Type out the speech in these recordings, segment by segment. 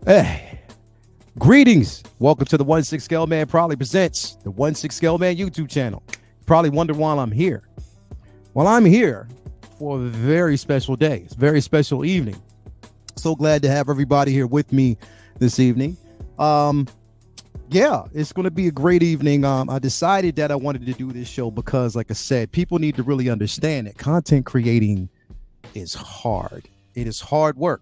Hey, greetings. Welcome to the 1/6 Scale Man proudly presents the 1/6 Scale Man YouTube channel. You probably wonder why I'm here. Well, I'm here for a very special day. It's a very special evening. So glad to have everybody here with me this evening. Yeah, it's going to be a great evening. I decided that I wanted to do this show because, like I said, people need to really understand that content creating is hard. It is hard work.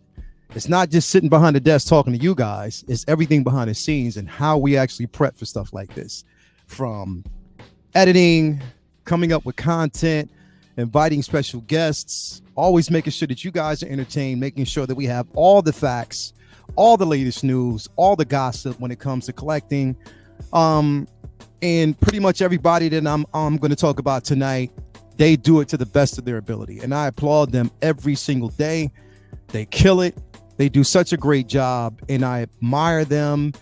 It's not just sitting behind the desk talking to you guys. It's everything behind the scenes and how we actually prep for stuff like this. From editing, coming up with content, inviting special guests, always making sure that you guys are entertained, making sure that we have all the facts, all the latest news, all the gossip when it comes to collecting. And pretty much everybody that I'm going to talk about tonight, they do it to the best of their ability. And I applaud them every single day. They kill it. They do such a great job, and I admire them,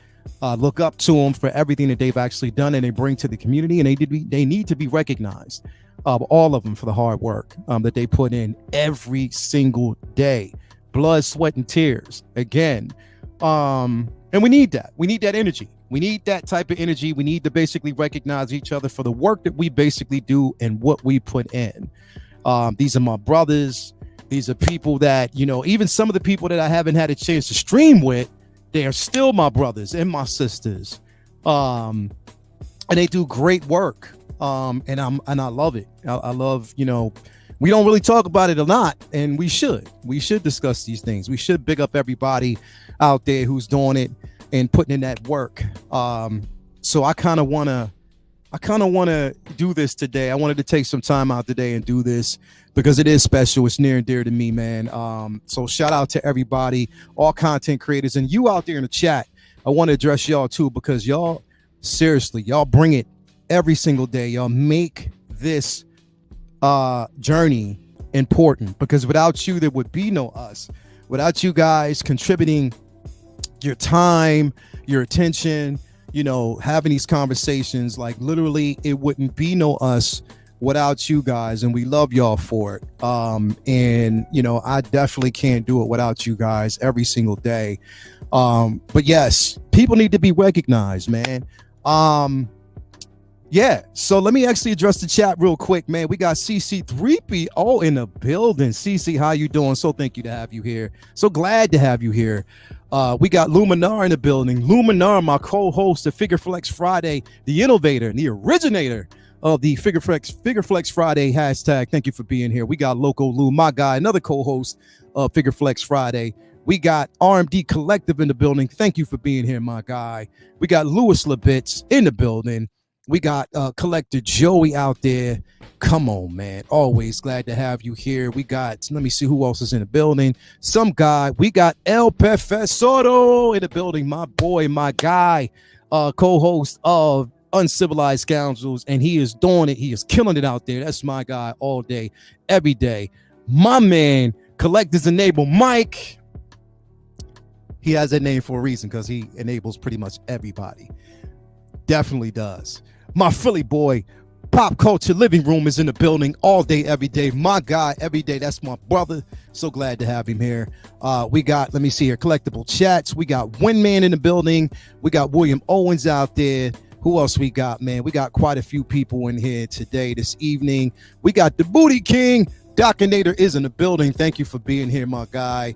look up to them for everything that they've actually done and they bring to the community, and they need to be recognized, all of them, for the hard work that they put in every single day. Blood, sweat, and tears, again. And we need that. We need that energy. We need that type of energy. We need to basically recognize each other for the work that we basically do and what we put in. These are my brothers. These are people that, you know, even some of the people that I haven't had a chance to stream with, they are still my brothers and my sisters. And they do great work. And I love it. I love, you know, we don't really talk about it a lot, and we should discuss these things. We should big up everybody out there who's doing it and putting in that work. So I kind of want to do this today. I wanted to take some time out today and do this because it is special. It's near and dear to me, man. So shout out to everybody, all content creators, and you out there in the chat. I want to address y'all too, because y'all, seriously, y'all bring it every single day. Y'all make this journey important, because without you, there would be no us. Without you guys contributing your time, your attention, you know, having these conversations, like literally it wouldn't be no us without you guys, and we love y'all for it. And you know, I definitely can't do it without you guys every single day. But yes, people need to be recognized, man. Yeah, so let me actually address the chat real quick, man. We got CC3PO in the building. CC, how you doing? So thank you to have you here. So glad to have you here. We got Luminar in the building. Luminar, my co-host of Figure Flex Friday, the innovator and the originator of the Figure Flex Friday hashtag. Thank you for being here. We got Loco Lou, my guy, another co-host of Figure Flex Friday. We got RMD Collective in the building. Thank you for being here, my guy. We got Louis Labitz in the building. We got Collector Joey out there. Come on, man. Always glad to have you here. We got, let me see who else is in the building. Some guy. We got El Profesoro in the building. My boy, my guy, co-host of Uncivilized Scoundrels, and he is doing it. He is killing it out there. That's my guy all day, every day. My man, Collectors Enable Mike. He has that name for a reason, because he enables pretty much everybody. Definitely does. My Philly boy, Pop Culture Living Room, is in the building all day, every day. My guy, every day. That's my brother. So glad to have him here. We got, let me see here, Collectible Chats. We got Windman in the building. We got William Owens out there. Who else we got, man? We got quite a few people in here today, this evening. We got the Booty King. Docinator is in the building. Thank you for being here, my guy.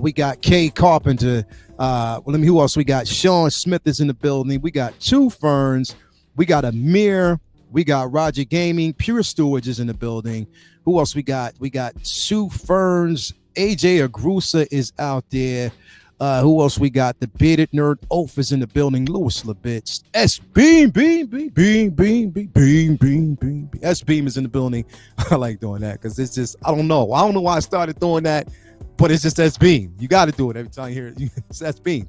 We got Kay Carpenter. Who else we got? Sean Smith is in the building. We got Two Ferns. We got Amir. We got Roger Gaming. Pure Storage is in the building. Who else we got? We got Two Ferns. AJ Agrusa is out there. Who else we got? The Bearded Nerd Oaf is in the building. Louis Labitz. S-Beam, S-Beam is in the building. I like doing that because it's just, I don't know why I started doing that, but it's just S-Beam. You got to do it every time you hear it. It's S-Beam.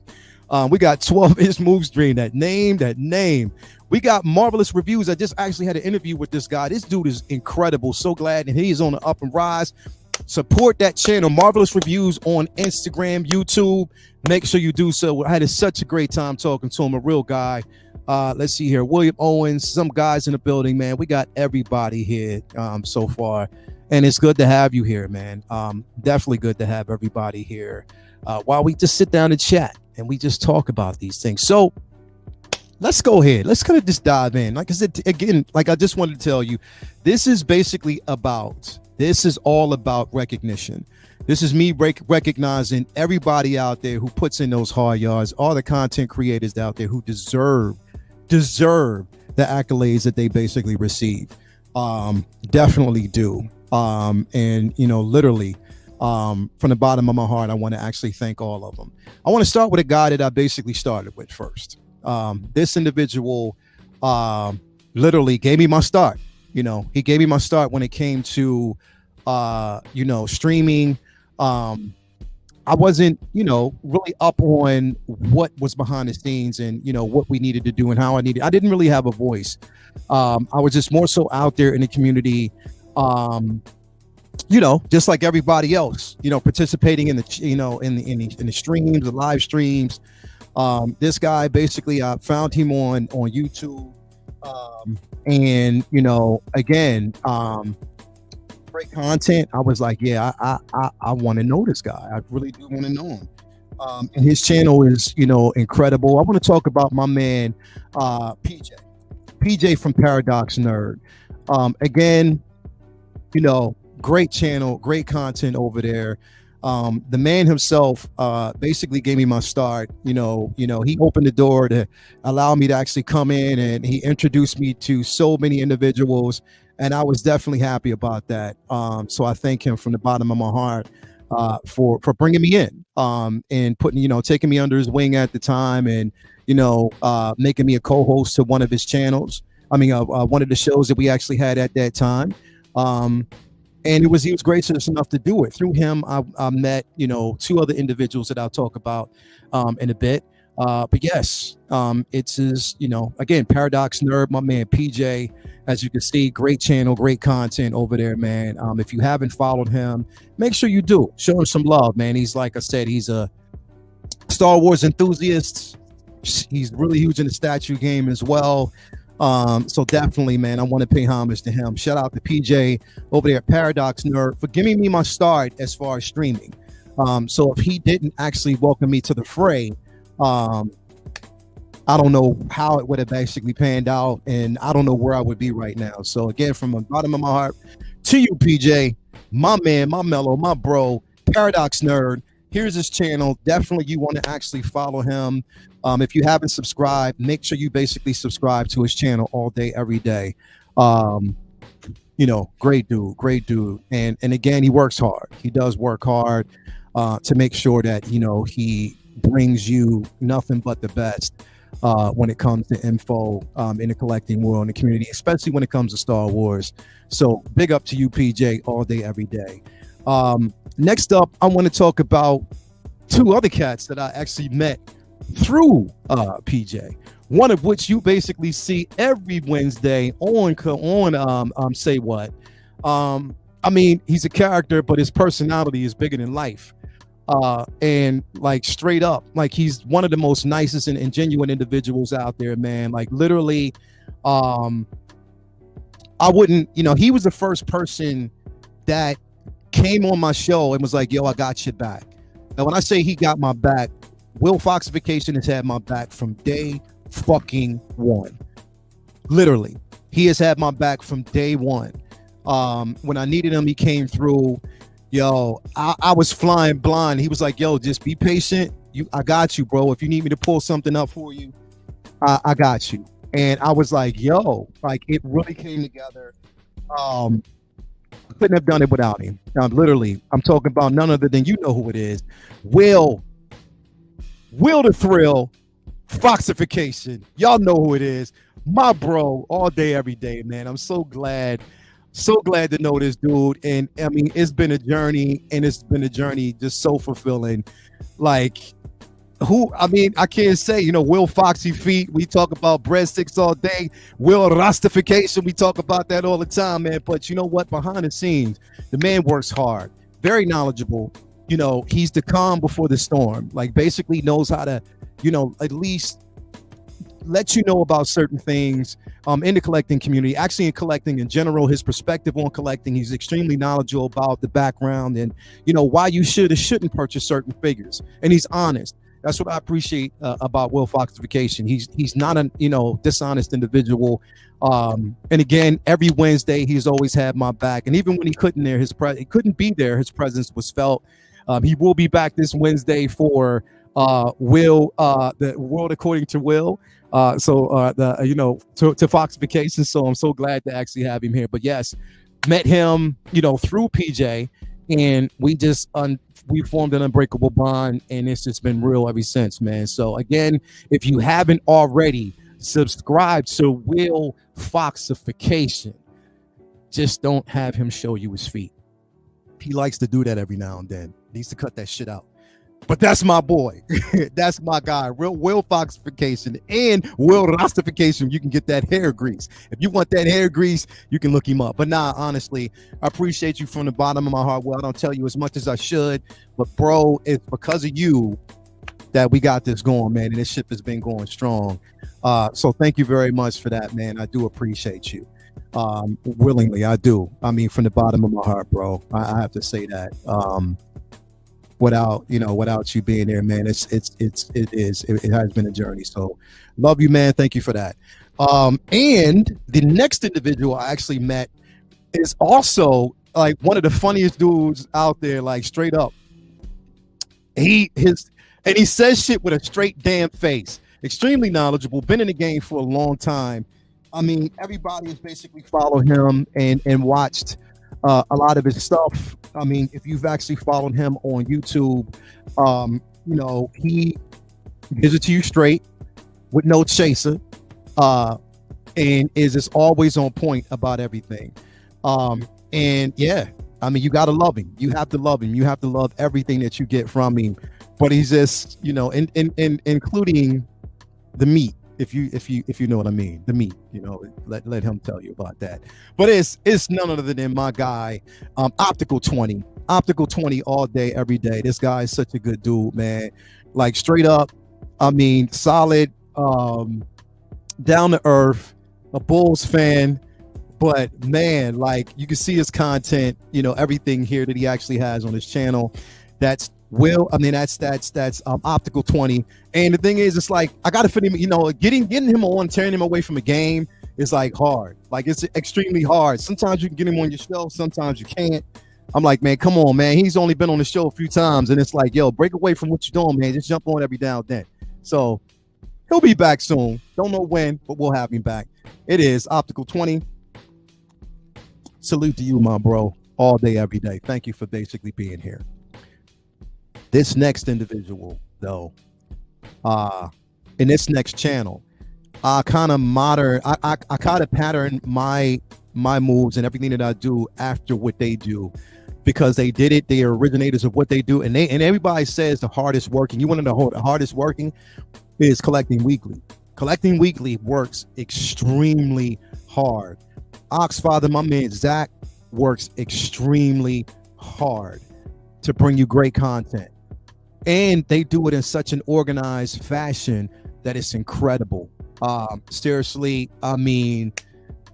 We got 12-inch Move Stream. That name. We got Marvelous Reviews. I just actually had an interview with this guy. This dude is incredible. So glad that he's on the up and rise. Support that channel, Marvelous Reviews, on Instagram, YouTube. Make sure you do so. I had such a great time talking to him, a real guy. Let's see here. William Owens, some guys in the building, man. We got everybody here so far. And it's good to have you here, man. Definitely good to have everybody here while we just sit down and chat and we just talk about these things. So let's go ahead. Let's kind of just dive in. Like I said, again, like I just wanted to tell you, this is all about recognition. This is me recognizing everybody out there who puts in those hard yards, all the content creators out there who deserve the accolades that they basically receive. Definitely do. And literally, from the bottom of my heart, I want to actually thank all of them. I want to start with a guy that I basically started with first. This individual literally gave me my start. He gave me my start when it came to streaming. I wasn't really up on what was behind the scenes and what we needed to do and how I didn't really have a voice. I was just more so out there in the community, just like everybody else, participating in the in the streams, the live streams. This guy, basically, I found him on YouTube, and again, great content. I was like, yeah, I want to know this guy. I really do want to know him. And his channel is incredible. I want to talk about my man PJ from Paradox Nerd. Again, great channel, great content over there. The man himself basically gave me my start. He opened the door to allow me to actually come in, and he introduced me to so many individuals, and I was definitely happy about that. So I thank him from the bottom of my heart for bringing me in, and putting taking me under his wing at the time, and making me a co-host to one of his channels. One of the shows that we actually had at that time. And he was gracious enough to do it. Through him, I met, two other individuals that I'll talk about in a bit. But yes, it's his, again, Paradox Nerd, my man PJ. As you can see, great channel, great content over there, man. If you haven't followed him, make sure you do. Show him some love, man. He's, like I said, he's a Star Wars enthusiast. He's really huge in the statue game as well. So definitely, man, I want to pay homage to him. Shout out to PJ over there at Paradox Nerd for giving me my start as far as streaming. So if he didn't actually welcome me to the fray, I don't know how it would have basically panned out, and I don't know where I would be right now. So again, from the bottom of my heart to you, PJ, my man, my mellow, my bro, Paradox Nerd. Here's his channel. Definitely you want to actually follow him. If you haven't subscribed, make sure you basically subscribe to his channel all day, every day. Great dude. And again, he works hard. He does work hard to make sure that, he brings you nothing but the best when it comes to info in the collecting world, in the community, especially when it comes to Star Wars. So big up to you, PJ, all day, every day. Next up, I want to talk about two other cats that I actually met through PJ. One of which you basically see every Wednesday on Say What. He's a character, but his personality is bigger than life. And like straight up, like he's one of the most nicest and genuine individuals out there, man. Like literally, I wouldn't, he was the first person that came on my show and was like, yo, I got your back. And when I say he got my back, Will Foxification has had my back from day fucking one. Literally, he has had my back from day one. When I needed him, he came through. Yo, I was flying blind. He was like, yo, just be patient. I got you, bro. If you need me to pull something up for you, I got you. And I was like, yo, like it really came together. Couldn't have done it without him. Literally, I'm talking about none other than, you know who it is. Will the Thrill, Foxification. Y'all know who it is. My bro, all day, every day, man. I'm so glad to know this dude. And it's been a journey, and it's been a journey just so fulfilling. Like, I can't say, Will Foxy Feet, we talk about breadsticks all day. Will Rastification, we talk about that all the time, man. But you know what? Behind the scenes, the man works hard, very knowledgeable. He's the calm before the storm. Like, basically knows how to, at least let you know about certain things in the collecting community, actually in collecting in general, his perspective on collecting. He's extremely knowledgeable about the background and, why you should or shouldn't purchase certain figures. And he's honest. That's what I appreciate about Will Foxification. He's not a dishonest individual. And again, every Wednesday he's always had my back. And even when he couldn't he couldn't be there, his presence was felt. He will be back this Wednesday for Will, the World According to Will. To Foxification. So I'm so glad to actually have him here. But yes, met him, through PJ, and we formed an unbreakable bond, and it's just been real ever since, man. So again, if you haven't already, subscribe to Will Foxification. Just don't have him show you his feet. He likes to do that every now and then. Needs to cut that shit out. But that's my boy. That's my guy. Real Will Foxification and Will Rastification. You can get that hair grease. If you want that hair grease, you can look him up. But nah, honestly, I appreciate you from the bottom of my heart. Well, I don't tell you as much as I should, but bro, it's because of you that we got this going, man. And this ship has been going strong. So thank you very much for that, man. I do appreciate you. Willingly, I do. I mean, from the bottom of my heart, bro. I have to say that. Without you being there, man, it has been a journey. So love you, man. Thank you for that. And the next individual I actually met is also like one of the funniest dudes out there, like straight up. He says shit with a straight damn face. Extremely knowledgeable, been in the game for a long time. I mean, everybody has basically followed him and watched a lot of his stuff. I mean, if you've actually followed him on YouTube, he gives it to you straight with no chaser, and is just always on point about everything. And yeah, I mean, you gotta love him. You have to love him. You have to love everything that you get from him. But he's just, including the meat. If you know what I mean, the meat, let him tell you about that. But it's none other than my guy, Optical 20 all day, every day. This guy is such a good dude, man. Like straight up, I mean, solid, down to earth, a Bulls fan. But man, like you can see his content, everything here that he actually has on his channel. That's Optical 20. And the thing is, it's like I gotta fit him, getting him on, tearing him away from a game is like hard. Like it's extremely hard. Sometimes you can get him on your show, sometimes you can't. I'm like, man, come on, man. He's only been on the show a few times, and it's like, yo, break away from what you're doing, man. Just jump on every now and then. So he'll be back soon. Don't know when, but we'll have him back. It is Optical 20. Salute to you, my bro, all day, every day. Thank you for basically being here. This next individual, though, in this next channel, I kind of pattern my moves and everything that I do after what they do, because they did it. They are originators of what they do, and everybody says the hardest working. You want to know the hardest working is Collecting Weekly. Collecting Weekly works extremely hard. Oxfather, my man Zach, works extremely hard to bring you great content. And they do it in such an organized fashion that it's incredible. Seriously, I mean,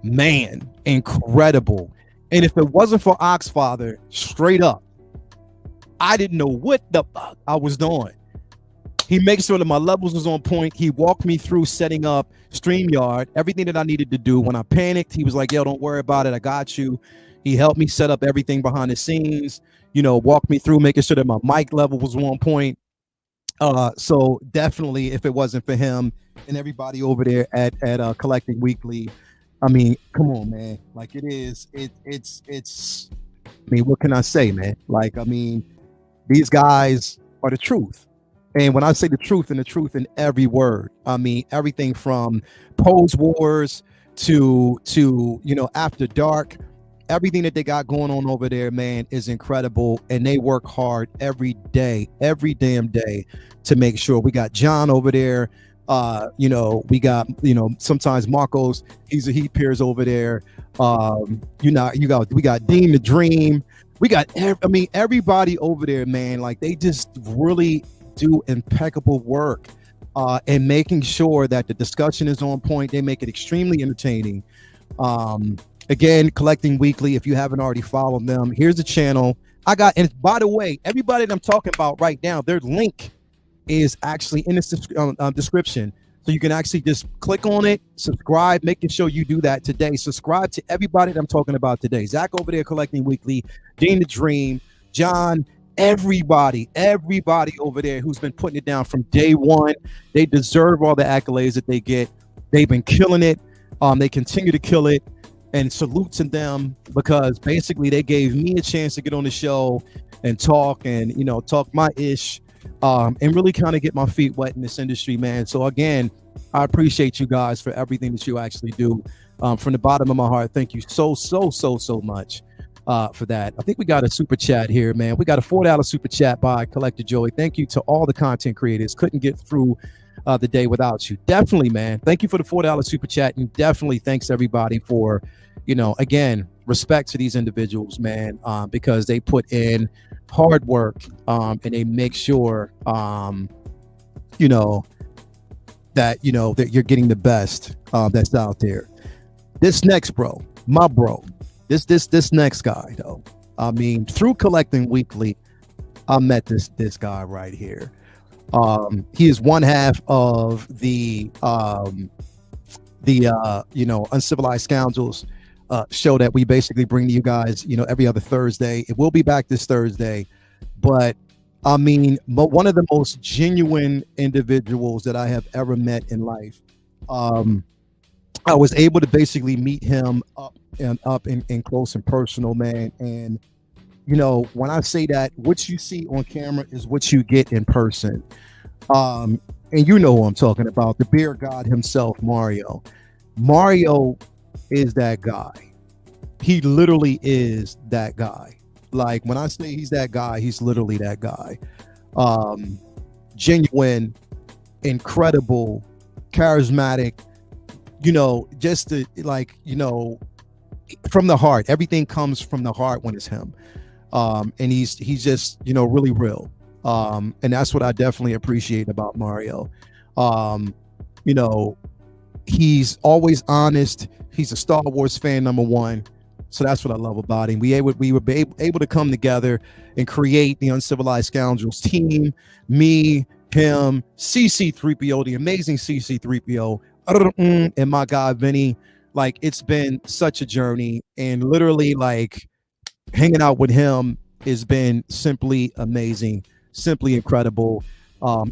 man, incredible. And if it wasn't for Oxfather, straight up, I didn't know what the fuck I was doing. He makes sure that my levels was on point. He walked me through setting up StreamYard, everything that I needed to do. When I panicked, he was like, yo, don't worry about it. I got you. He helped me set up everything behind the scenes, walk me through making sure that my mic level was on point. So definitely, if it wasn't for him and everybody over there at Collecting Weekly, I mean, come on, man. Like it's I mean, what can I say, man? Like, I mean, these guys are the truth. And when I say the truth in every word, I mean everything from Pose Wars to After Dark. Everything that they got going on over there, man, is incredible. And they work hard every day, every damn day, to make sure. We got John over there. We got, sometimes Marcos, he appears over there. We got Dean the Dream. We got, everybody over there, man. Like they just really do impeccable work and making sure that the discussion is on point. They make it extremely entertaining. Again, Collecting Weekly, if you haven't already followed them, here's the channel. And by the way, everybody that I'm talking about right now, their link is actually in the description. So you can actually just click on it, subscribe, making sure you do that today. Subscribe to everybody that I'm talking about today. Zach over there collecting weekly, Dean the Dream, John, everybody over there who's been putting it down from day one. They deserve all the accolades that they get. They've been killing it. They continue to kill it, and salute to them, because basically they gave me a chance to get on the show and talk and, you know, talk my ish, and really kind of get my feet wet in this industry, man. So again, I appreciate you guys for everything that you actually do. From the bottom of my heart, thank you so much for that. I think we got a super chat here, man. We got a $4 super chat by Collector Joey. Thank you to all the content creators. Couldn't get through the day without you. Definitely, man. Thank you for the $4 super chat, and definitely thanks everybody for, you know, again, respect to these individuals, man, because they put in hard work, and they make sure, you know, that you're getting the best that's out there. This next bro, my bro, this next guy though, I mean, through collecting weekly, I met this guy right here. He is one half of the Uncivilized Scoundrels show that we basically bring to you guys, you know, every other Thursday. It will be back this Thursday, but I mean, one of the most genuine individuals that I have ever met in life. I was able to basically meet him up and close and personal, man. And you know, when I say that, what you see on camera is what you get in person. And you know who I'm talking about, the beer god himself, Mario. Mario is that guy. He literally is that guy. Like, when I say he's that guy, he's literally that guy. Genuine, incredible, charismatic, you know, just to, like, you know, from the heart. Everything comes from the heart when it's him. And he's just, you know, really real. And that's what I definitely appreciate about Mario. You know, he's always honest. He's a Star Wars fan, #1. So that's what I love about him. We were able to come together and create the Uncivilized Scoundrels team. Me, him, CC3PO, the amazing CC3PO, and my guy Vinny. Like, it's been such a journey, and literally, like, hanging out with him has been simply amazing, simply incredible.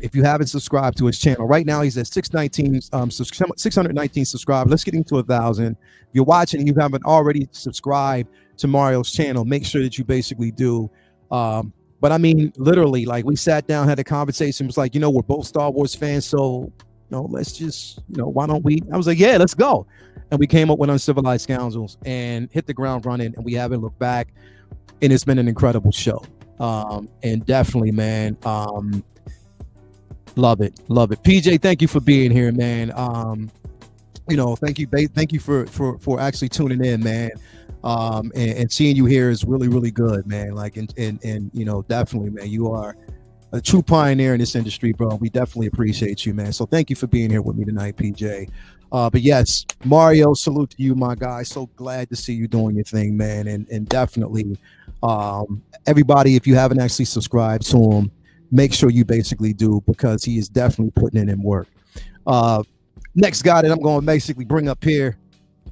If you haven't subscribed to his channel right now, he's at 619 subscribers. Let's get him to 1,000. If you're watching and you haven't already subscribed to Mario's channel, make sure that you basically do. But I mean, literally, like, we sat down, had a conversation. It was like, you know, we're both Star Wars fans, so, you know, let's just, you know, why don't we? I was like, yeah, let's go. And we came up with Uncivilized Scoundrels and hit the ground running, and we haven't looked back. And it's been an incredible show. And definitely, man, love it. PJ, thank you for being here, man. You know, thank you for actually tuning in, man. And seeing you here is really, really good, man. Like, and you know, definitely, man, you are a true pioneer in this industry, bro. We definitely appreciate you, man. So thank you for being here with me tonight, PJ. But yes, Mario, salute to you, my guy. So glad to see you doing your thing, man. And definitely, everybody, if you haven't actually subscribed to him, make sure you basically do, because he is definitely putting in work. Next guy that I'm going to basically bring up here.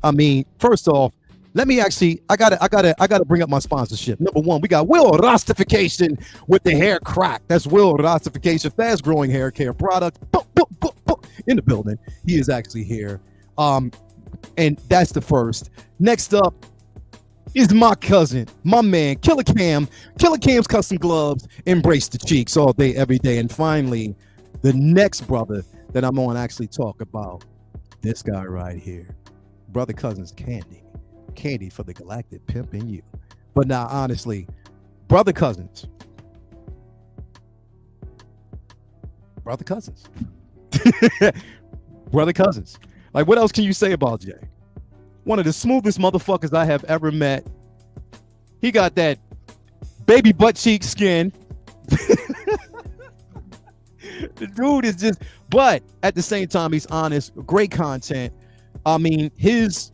I mean, first off, let me actually, I gotta bring up my sponsorship. #1, we got Will Rostification with the hair crack. That's Will Rostification, fast growing hair care product. In the building. He is actually here. And that's the first. Next up is my cousin, my man, Killer Cam. Killer Cam's Custom Gloves, embrace the cheeks all day, every day. And finally, the next brother that I'm on actually talk about, this guy right here. Brother Cousin's Candy. Candy for the Galactic Pimp in you. But now, honestly, Brother Cousins. Brother Cousins. Brother Cousins. Like, what else can you say about Jay? One of the smoothest motherfuckers I have ever met. He got that baby butt cheek skin. The dude is just, but at the same time, he's honest, great content. I mean, he's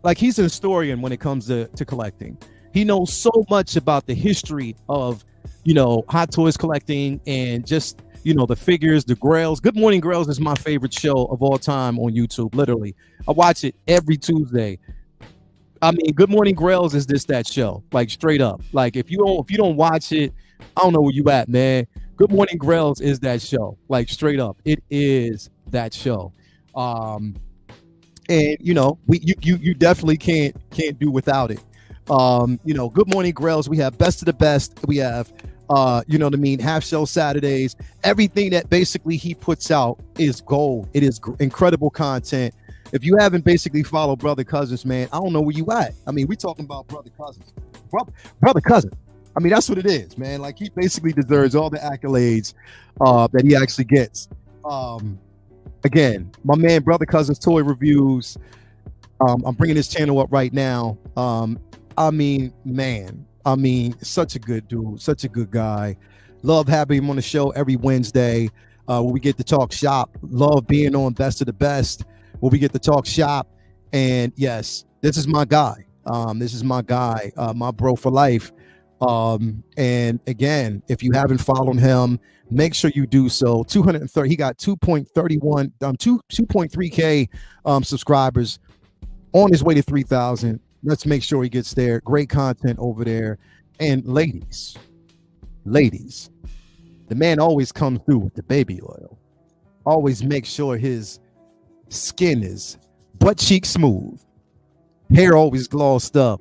a historian when it comes to collecting. He knows so much about the history of, you know, Hot Toys collecting, and just the figures, the Grails. Good Morning Grails is my favorite show of all time on YouTube. Literally, I watch it every Tuesday. I mean, Good Morning Grails is that show, like straight up. Like if you don't watch it, I don't know where you at, man. Good Morning Grails is that show, like straight up. It is that show. And you definitely can't do without it. Good Morning Grails. We have Best of the Best. We have you know what I mean, Half Shell Saturdays. Everything that basically he puts out is gold. It is incredible content. If you haven't basically followed Brother Cousins, man, I don't know where you at. I mean, we talking about Brother Cousins. Brother Cousin. I mean, that's what it is, man. Like, he basically deserves all the accolades that he actually gets. Again, my man, Brother Cousins Toy Reviews. I'm bringing his channel up right now. I mean, such a good dude, such a good guy. Love having him on the show every Wednesday where we get to talk shop. Love being on Best of the Best where we get to talk shop. And yes, this is my guy. This is my guy, my bro for life. And again, if you haven't followed him, make sure you do so. 230, he got 2.3K subscribers, on his way to 3,000. Let's make sure he gets there. Great content over there. And ladies, the man always comes through with the baby oil. Always make sure his skin is butt cheek smooth, hair always glossed up.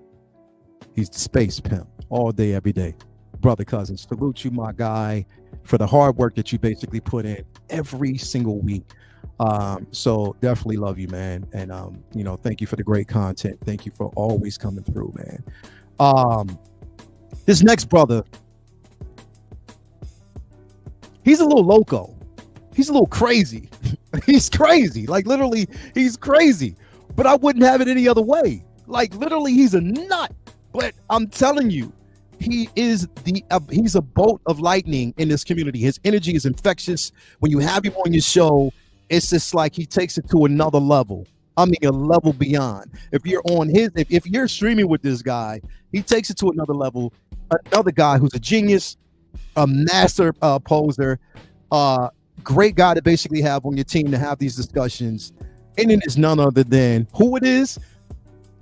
He's the space pimp all day, every day. Brother Cousins, salute you, my guy, for the hard work that you basically put in every single week. So definitely love you, man. And thank you for the great content. Thank you for always coming through, man. This next brother, he's a little loco. He's a little crazy. He's crazy. Like, literally, he's crazy. But I wouldn't have it any other way. Like, literally, he's a nut. But I'm telling you, he's a bolt of lightning in this community. His energy is infectious. When you have him on your show, it's just like he takes it to another level. I mean, a level beyond. If you're on if you're streaming with this guy, he takes it to another level. Another guy who's a genius, a master poser, great guy to basically have on your team to have these discussions. And it is none other than who it is.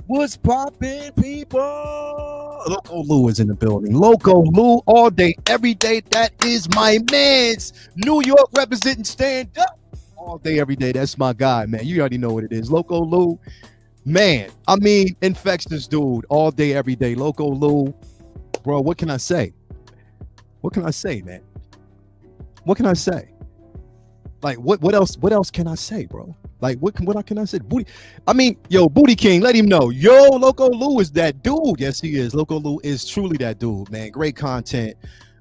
What's poppin', people? Loco Lou is in the building. Loco Lou all day, every day. That is my man's New York representing, stand up all day, every day. That's my guy, man. You already know what it is. Loco Lou, man. I mean, infectious dude all day, every day. Loco Lou, bro, what can I say? What can I say, man? What can I say? Like, what else can I say, bro? Like, what can I say? Booty, I mean, yo, Booty King, let him know. Yo, Loco Lou is that dude. Yes, he is. Loco Lou is truly that dude, man. Great content.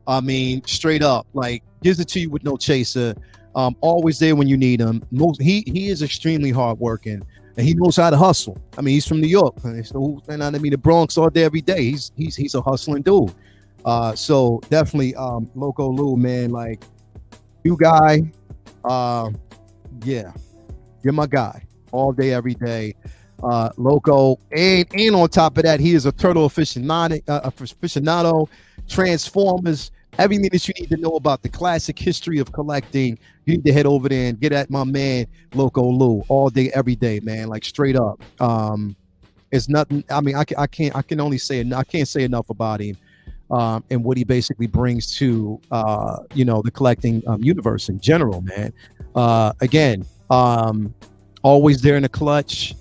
I mean, straight up, like, gives it to you with no chaser. Always there when you need him. He is extremely hardworking, and he knows how to hustle. I mean, he's from New York, so the Bronx all day, every day. He's a hustling dude. So definitely, Loco Lou, man, like, you guy. Yeah, you're my guy all day, every day. Loco, and on top of that, he is a turtle aficionado, Transformers, everything that you need to know about the classic history of collecting. You need to head over there and get at my man Loco Lou all day, every day, man. Like, straight up. It's nothing. I mean, I can only say enough. I can't say enough about him. And what he basically brings to the collecting universe in general, man. Again, always there in the clutch.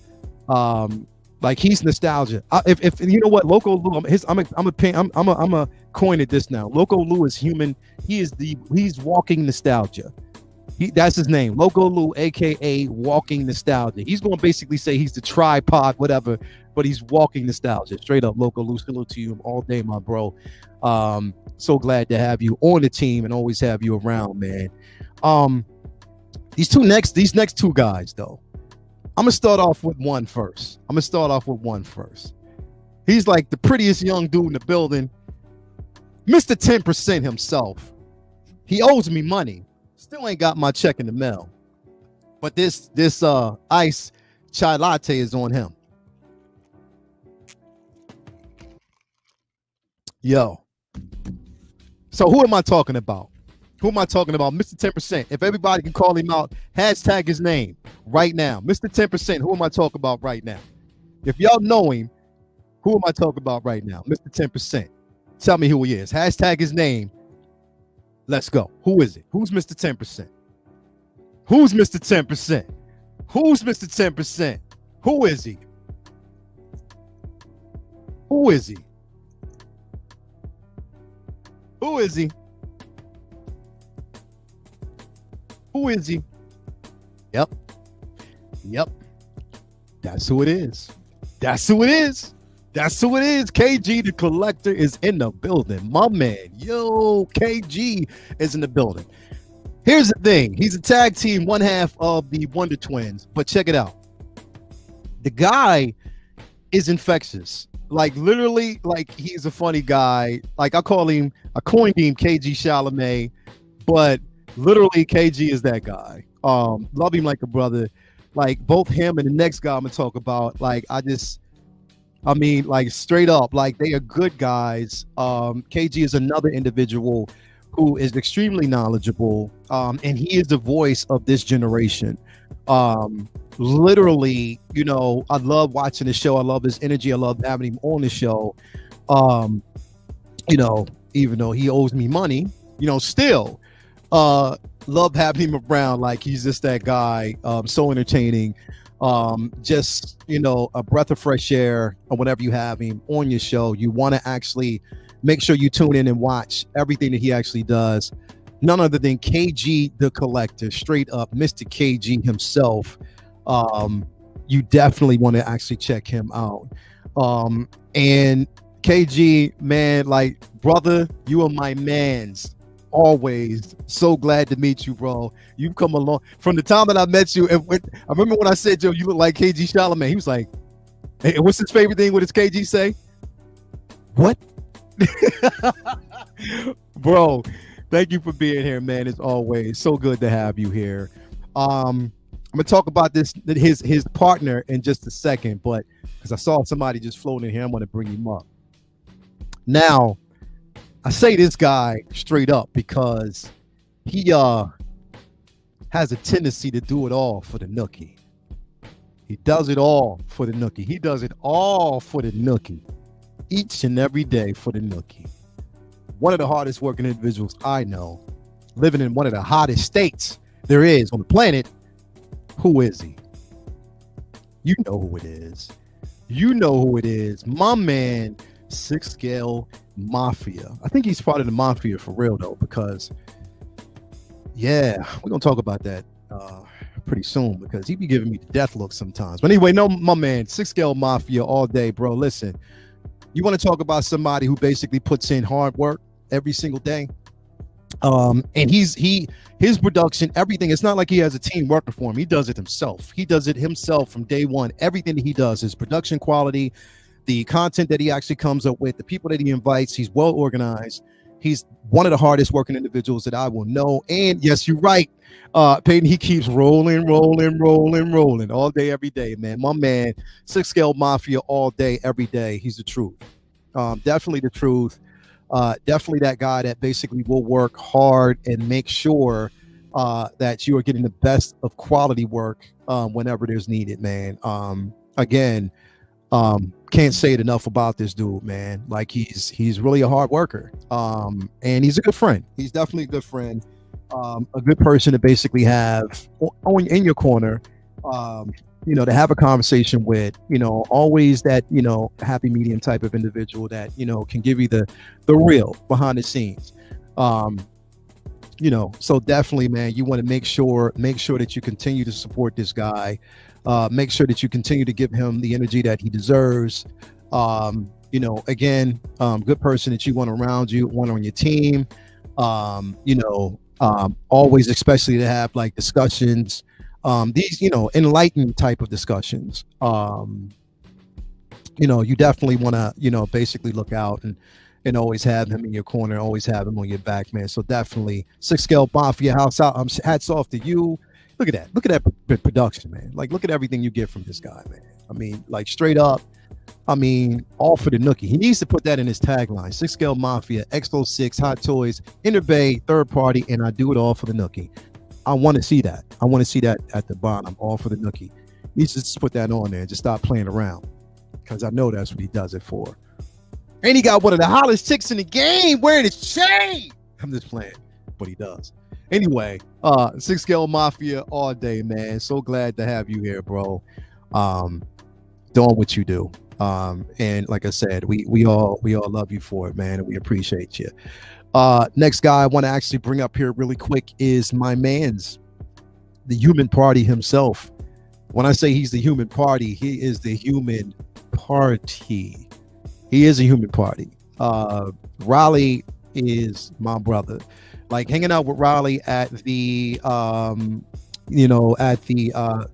Like, he's nostalgia. If you know what, Loco Lou, I'm a coin at this now. Loco Lou is human. He's walking nostalgia. That's his name, Loco Lou, aka walking nostalgia. He's going to basically say he's the tripod, whatever, but he's walking nostalgia. Straight up, Loco Lou, salute to you all day, my bro. So glad to have you on the team and always have you around, man. These next two guys, though, I'm gonna start off with one first. He's like the prettiest young dude in the building, Mr. 10% himself. He owes me money. Still ain't got my check in the mail. But this ice chai latte is on him. Yo. So who am I talking about? Who am I talking about? Mr. 10%. If everybody can call him out, hashtag his name right now. Mr. 10%. Who am I talking about right now? If y'all know him, who am I talking about right now? Mr. 10%. Tell me who he is. Hashtag his name. Let's go. Who is it? Who's Mr. 10%? Who's Mr. 10%? Who's Mr. 10%? Who is he? Who is he? Who is he? Who is he? Yep. That's who it is. That's who it is. That's who it is. KG the Collector is in the building. My man, yo, KG is in the building. Here's the thing. He's a tag team, one half of the Wonder Twins. But check it out. The guy is infectious. Like literally, like he's a funny guy. Like I coined him KG Chalamet, but literally KG is that guy. Love him like a brother. Like both him and the next guy I'm gonna talk about. Like I mean, like straight up, like they are good guys. KG is another individual who is extremely knowledgeable, and he is the voice of this generation. Literally, you know, I love watching the show. I love his energy. I love having him on the show. You know, even though he owes me money, you know, still love having him around. Like he's just that guy, so entertaining. Just, you know, a breath of fresh air. Or whenever you have him on your show, you want to actually make sure you tune in and watch everything that he actually does. None other than KG the Collector, straight up Mr. KG himself. You definitely want to actually check him out. And KG, man, like brother, you are my mans. Always so glad to meet you, bro. You've come along from the time that I met you. And I remember when I said, "Yo, you look like KG Chalamet." He was like, "Hey, what's his favorite thing? What does KG say?" What? Bro, thank you for being here, man. As always, so good to have you here. I'm gonna talk about his partner in just a second, but because I saw somebody just floating in here, I'm gonna bring him up. Now, I say this guy straight up because he has a tendency to do it all for the nookie. He does it all for the nookie. He does it all for the nookie. Each and every day for the nookie. One of the hardest working individuals I know, living in one of the hottest states there is on the planet. Who is he? You know who it is. You know who it is. My man, 6 Scale Mafia. I think he's part of the Mafia for real though, because yeah, we're gonna talk about that pretty soon because he be giving me the death look sometimes. But anyway, no, my man, 6 Scale Mafia all day, bro. Listen, you want to talk about somebody who basically puts in hard work every single day. And his production, everything, it's not like he has a team working for him. He does it himself. He does it himself from day one. Everything that he does, his production quality, the content that he actually comes up with, the people that he invites, he's well organized. He's one of the hardest working individuals that I will know. And yes, you're right, Peyton, he keeps rolling all day, every day, man. My man, 6 Scale Mafia all day, every day. He's the truth. Definitely the truth. Definitely that guy that basically will work hard and make sure that you are getting the best of quality work whenever there's needed, man. Again, can't say it enough about this dude, man. Like he's really a hard worker, and he's a good friend. He's definitely a good friend, a good person to basically have in your corner. You know, to have a conversation with, you know, always that, you know, happy medium type of individual that, you know, can give you the real behind the scenes. You know, so definitely, man, you want to make sure that you continue to support this guy. Make sure that you continue to give him the energy that he deserves. You know, again, good person that you want around you, want on your team. You know, always, especially to have like discussions. These, you know, enlightened type of discussions. You know, you definitely want to, you know, basically look out and always have him in your corner, always have him on your back, man. So definitely 6 Scale Mafia, house out. Hats off to you. Look at that production, man. Like, look at everything you get from this guy, man. I mean, like straight up, I mean, all for the nookie. He needs to put that in his tagline. 6 Scale Mafia, X06, Hot Toys, Interbay, third party, and I do it all for the nookie. I want to see that. I want to see that at the bottom, all for the nookie. He needs to just put that on there and just stop playing around, because I know that's what he does it for. And he got one of the hottest chicks in the game wearing his chain. I'm just playing, but he does. Anyway, 6 Scale Mafia all day, man. So glad to have you here, bro. Doing what you do. And like I said, we all love you for it, man, and we appreciate you. Next guy I want to actually bring up here really quick is my man's the human party himself. When I say he's the human party, he is the human party. He is a human party. Raleigh is my brother. Like hanging out with Raleigh at the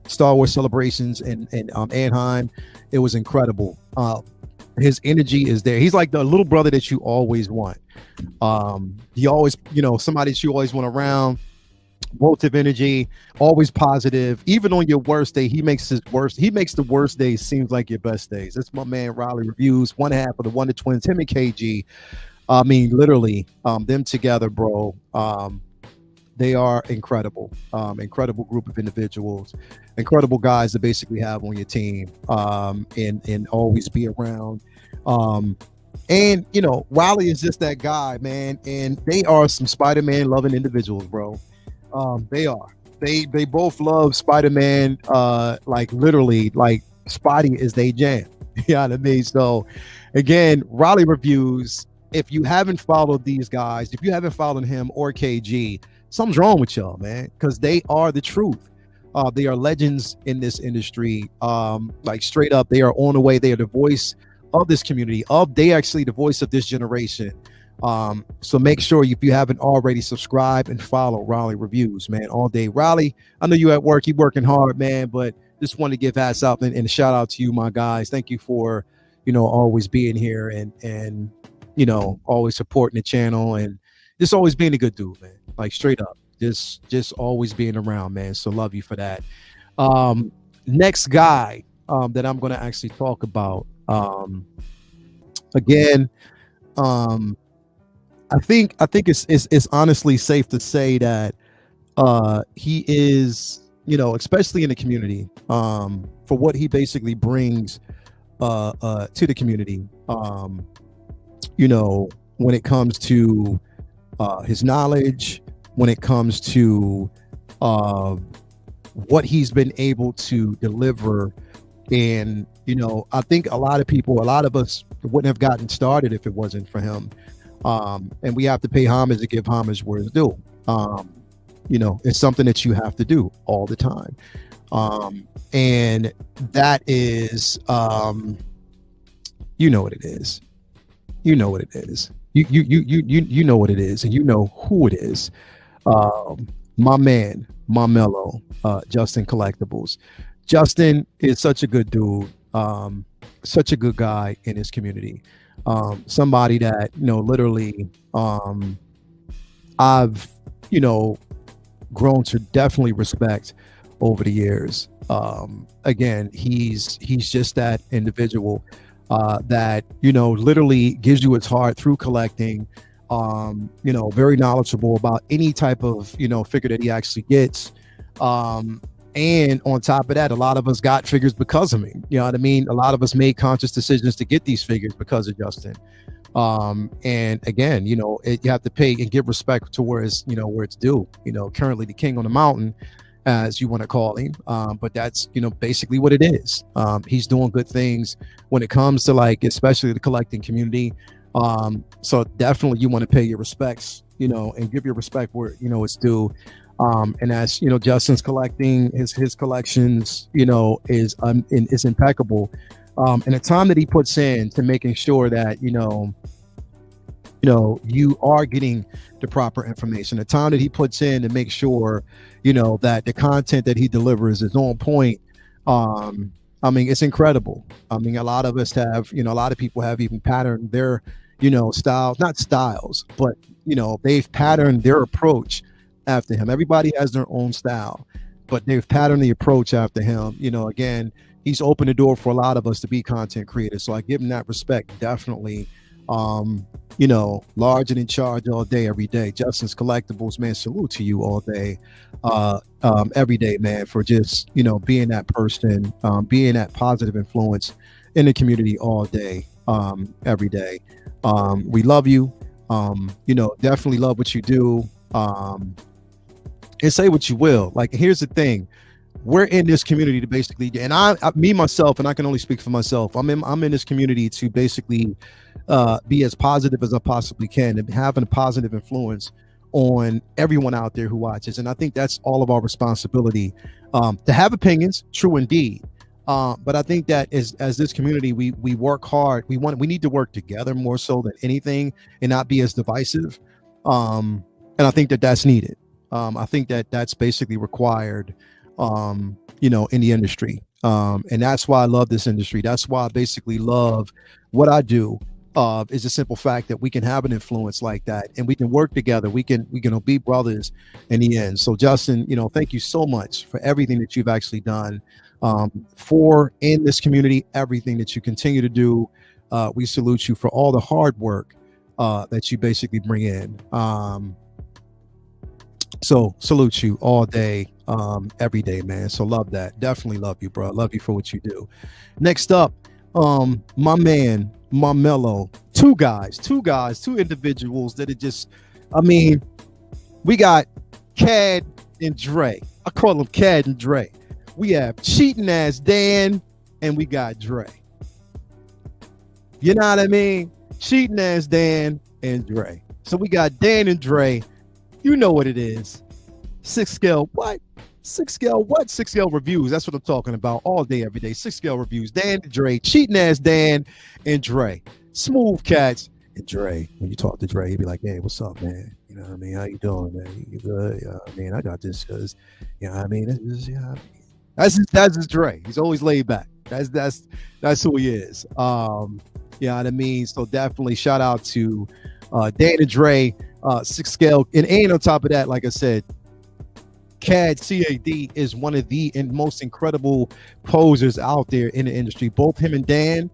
Star Wars celebrations in Anaheim, it was incredible. His energy is there. He's like the little brother that you always want. He always, somebody that you always want around. Positive energy, always positive. Even on your worst day, he makes the worst days seems like your best days. That's my man Raleigh Reviews, one half of the Wonder Twins, him and KG. I mean, literally, them together, bro. They are incredible. Incredible group of individuals, incredible guys to basically have on your team, and always be around. And Raleigh is just that guy, man. And they are some Spider-Man loving individuals, bro. They are. They both love Spider-Man. Like literally, like Spidey is they jam. You know what I mean? So, again, Raleigh Reviews. If you haven't followed these guys, if you haven't followed him or KG, something's wrong with y'all, man, because they are the truth. They are legends in this industry. Like straight up, they are on the way. They are the voice of this community. They actually the voice of this generation. So make sure if you haven't already, subscribe and follow Raleigh Reviews, man, all day. Raleigh, I know you at work, you working hard, man, but just want to give hats out and a shout out to you, my guys. Thank you for, always being here and always supporting the channel and just always being a good dude, man. Like straight up, just always being around, man. So love you for that. Next guy that I'm going to actually talk about, again, I think it's honestly safe to say that he is, especially in the community, for what he basically brings to the community, when it comes to his knowledge, when it comes to what he's been able to deliver. And, I think a lot of us wouldn't have gotten started if it wasn't for him. And we have to pay homage to give homage where it's due. It's something that you have to do all the time. And that is, you know what it is. You know what it is. You know what it is, and you know who it is. My man, my mellow, Justin Collectibles. Justin is such a good dude, such a good guy in his community. Somebody that, literally, I've, grown to definitely respect over the years. Again, he's just that individual that, literally gives you its heart through collecting, very knowledgeable about any type of, figure that he actually gets. And on top of that, a lot of us got figures because of him. You know what I mean? A lot of us made conscious decisions to get these figures because of Justin. And again, you have to pay and give respect to where it's due. Currently the king on the mountain, as you want to call him. But that's, basically what it is. He's doing good things when it comes to, like, especially the collecting community. So definitely you want to pay your respects, and give your respect where, it's due. And as Justin's collecting his collections, is impeccable. And the time that he puts in to making sure that, you are getting the proper information, the time that he puts in to make sure, that the content that he delivers is on point. It's incredible. A lot of us have, a lot of people have even patterned their, styles, not styles, but, they've patterned their approach after him. Everybody has their own style, but they've patterned the approach after him. Again, he's opened the door for a lot of us to be content creators. So I give him that respect, definitely. You know, large and in charge all day, every day. Justin's Collectibles, man, salute to you all day, every day, man, for just, you know, being that person, being that positive influence in the community all day, every day. We love you. You know, definitely love what you do. And say what you will. Like, here's the thing. We're in this community to basically, and I me myself, and I can only speak for myself. I'm in this community to basically be as positive as I possibly can and having a positive influence on everyone out there who watches. And I think that's all of our responsibility, to have opinions, true indeed. But I think that as this community, we work hard. We need to work together more so than anything and not be as divisive. And I think that that's needed. I think that that's basically required, you know, in the industry. And that's why I love this industry. That's why I basically love what I do. Is a simple fact that we can have an influence like that and we can work together. We can be brothers in the end. So Justin, you know, thank you so much for everything that you've actually done for in this community, everything that you continue to do. We salute you for all the hard work that you basically bring in. So salute you all day, every day, man. So love that. Definitely love you, bro. Love you for what you do. Next up, my man, my mellow, two individuals that are just, I mean, we got Cad and Dre. I call them Cad and Dre. We have cheating ass Dan and we got Dre. You know what I mean? Cheating ass Dan and Dre. So we got Dan and Dre. You know what it is. 6 scale what? 6 scale what? 6 scale reviews. That's what I'm talking about all day, every day. 6 scale reviews. Dan and Dre. Cheating ass Dan and Dre. Smooth cats and Dre. When you talk to Dre, he'd be like, hey, what's up, man? You know what I mean? How you doing, man? You good? I mean, I got this because, you know what I mean? That's his Dre. He's always laid back. That's who he is. You know what I mean? So definitely shout out to Dan and Dre, 6 scale. And on top of that, like I said, CAD is one of the most incredible posers out there in the industry. Both him and Dan,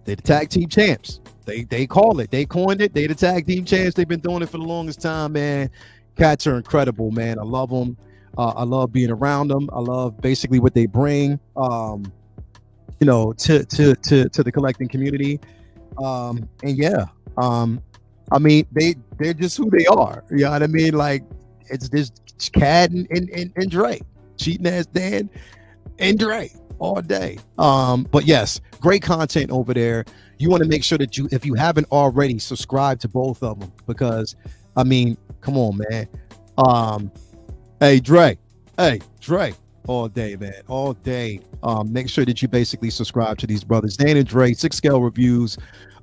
they're the tag team champs. They call it. They coined it. They the tag team champs. They've been doing it for the longest time, man. Cats are incredible, man. I love them. I love being around them. I love basically what they bring, you know, to the collecting community. And yeah, I mean, they're just who they are. You know what I mean? Like, it's just Cad and Dre, cheating ass Dan and Dre all day. But yes, great content over there. You want to make sure that if you haven't already, subscribe to both of them, because I mean, come on, man. Hey Dre, all day, man, all day. Make sure that you basically subscribe to these brothers, Dan and Dre, 6 scale reviews.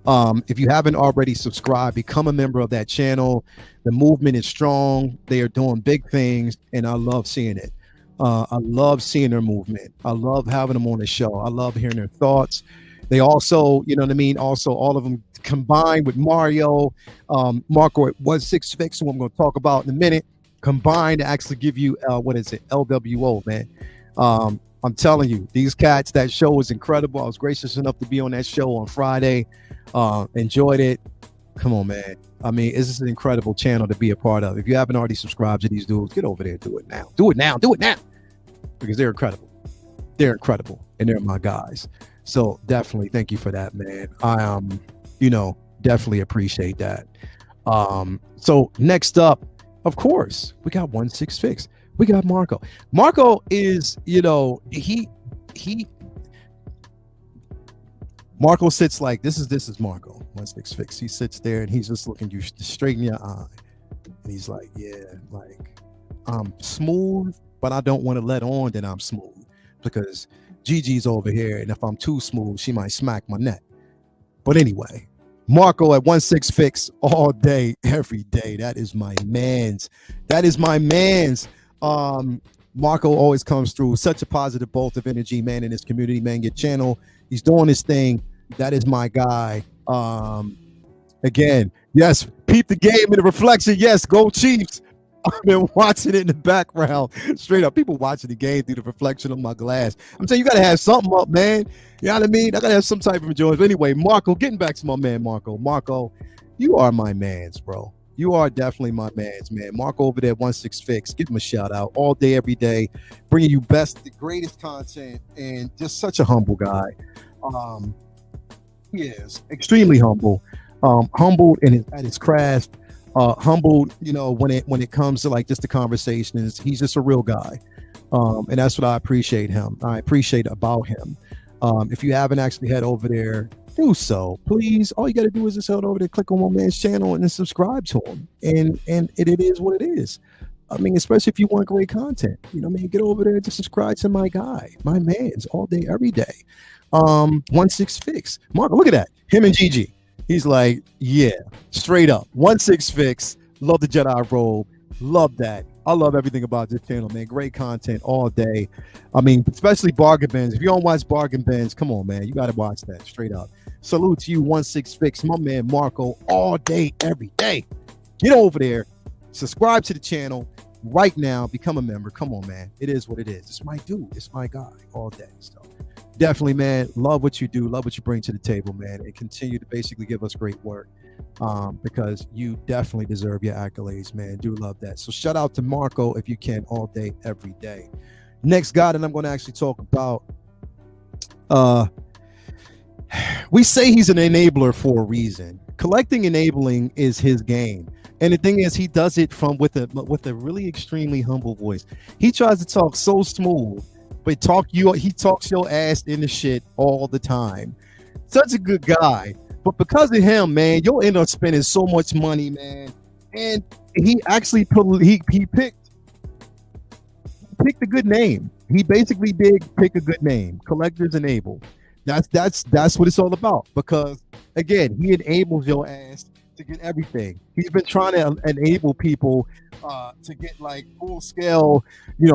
If you haven't already subscribed, become a member of that channel. The movement is strong. They are doing big things, and I love seeing it. I love seeing their movement. I love having them on the show. I love hearing their thoughts. They also, you know what I mean? Also, all of them combined with Marco at 16 Fix, who I'm going to talk about in a minute, combined to actually give you, what is it? LWO, man. I'm telling you, these cats, that show was incredible. I was gracious enough to be on that show on Friday. Enjoyed it. Come on, man. I mean, this is an incredible channel to be a part of. If you haven't already subscribed to these dudes, get over there and do it now. Do it now. Because they're incredible. They're incredible. And they're my guys. So definitely thank you for that, man. I you know, definitely appreciate that. So next up, of course, we got 16 Fix. We got Marco. Marco is, you know, Marco sits like this is Marco, 16 Fix. He sits there and he's just looking you straight in your eye. And he's like, yeah, like, I'm smooth, but I don't want to let on that I'm smooth, because Gigi's over here, and if I'm too smooth, she might smack my neck. But anyway, Marco at 16 Fix all day, every day. That is my man's. Marco always comes through. Such a positive bolt of energy, man, in this community, man. Your channel, he's doing his thing. That is my guy. Again, yes, peep the game in the reflection. Yes, go Chiefs. I've been watching it in the background, straight up. People watching the game through the reflection of my glass. I'm saying you got to have something up, man. You know what I mean? I got to have some type of enjoyment. But anyway, Marco, getting back to my man, Marco. Marco, you are my mans, bro. You are definitely my mans, man. Marco over there, 16 Fix. Give him a shout out all day, every day, bringing you the greatest content, and just such a humble guy. He is extremely humble, humbled at his craft. Humbled, you know, when it comes to like just the conversations. He's just a real guy, and that's what I appreciate about him. If you haven't actually head over there, do so, please. All you got to do is just head over there, click on my man's channel, and then subscribe to him. And it is what it is. I mean, especially if you want great content, you know what I mean? Get over there to subscribe to my guy, my man's, all day, every day. 16 Fix. Marco, look at that. Him and Gigi. He's like, yeah, straight up. 16 Fix. Love the Jedi robe. Love that. I love everything about this channel, man. Great content all day. I mean, especially bargain bins. If you don't watch bargain bins, come on, man. You got to watch that straight up. Salute to you, 16 Fix. My man, Marco, all day, every day. Get over there. Subscribe to the channel right now. Become a member. Come on, man. It is what it is. It's my dude. It's my guy all day. So definitely, man, love what you do, love what you bring to the table, man, and continue to basically give us great work, because you definitely deserve your accolades, man. Do love that. So shout out to Marco if you can, all day, every day. Next guy that I'm going to actually talk about, we say he's an enabler for a reason. Collecting enabling is his game. And the thing is, he does it with a really extremely humble voice. He tries to talk so smooth, but he talks your ass into shit all the time. Such a good guy. But because of him, man, you'll end up spending so much money, man. And he actually picked a good name. He basically did pick a good name. Collectors Enable. That's what it's all about. Because again, he enables your ass to get everything. He's been trying to enable people to get like full scale,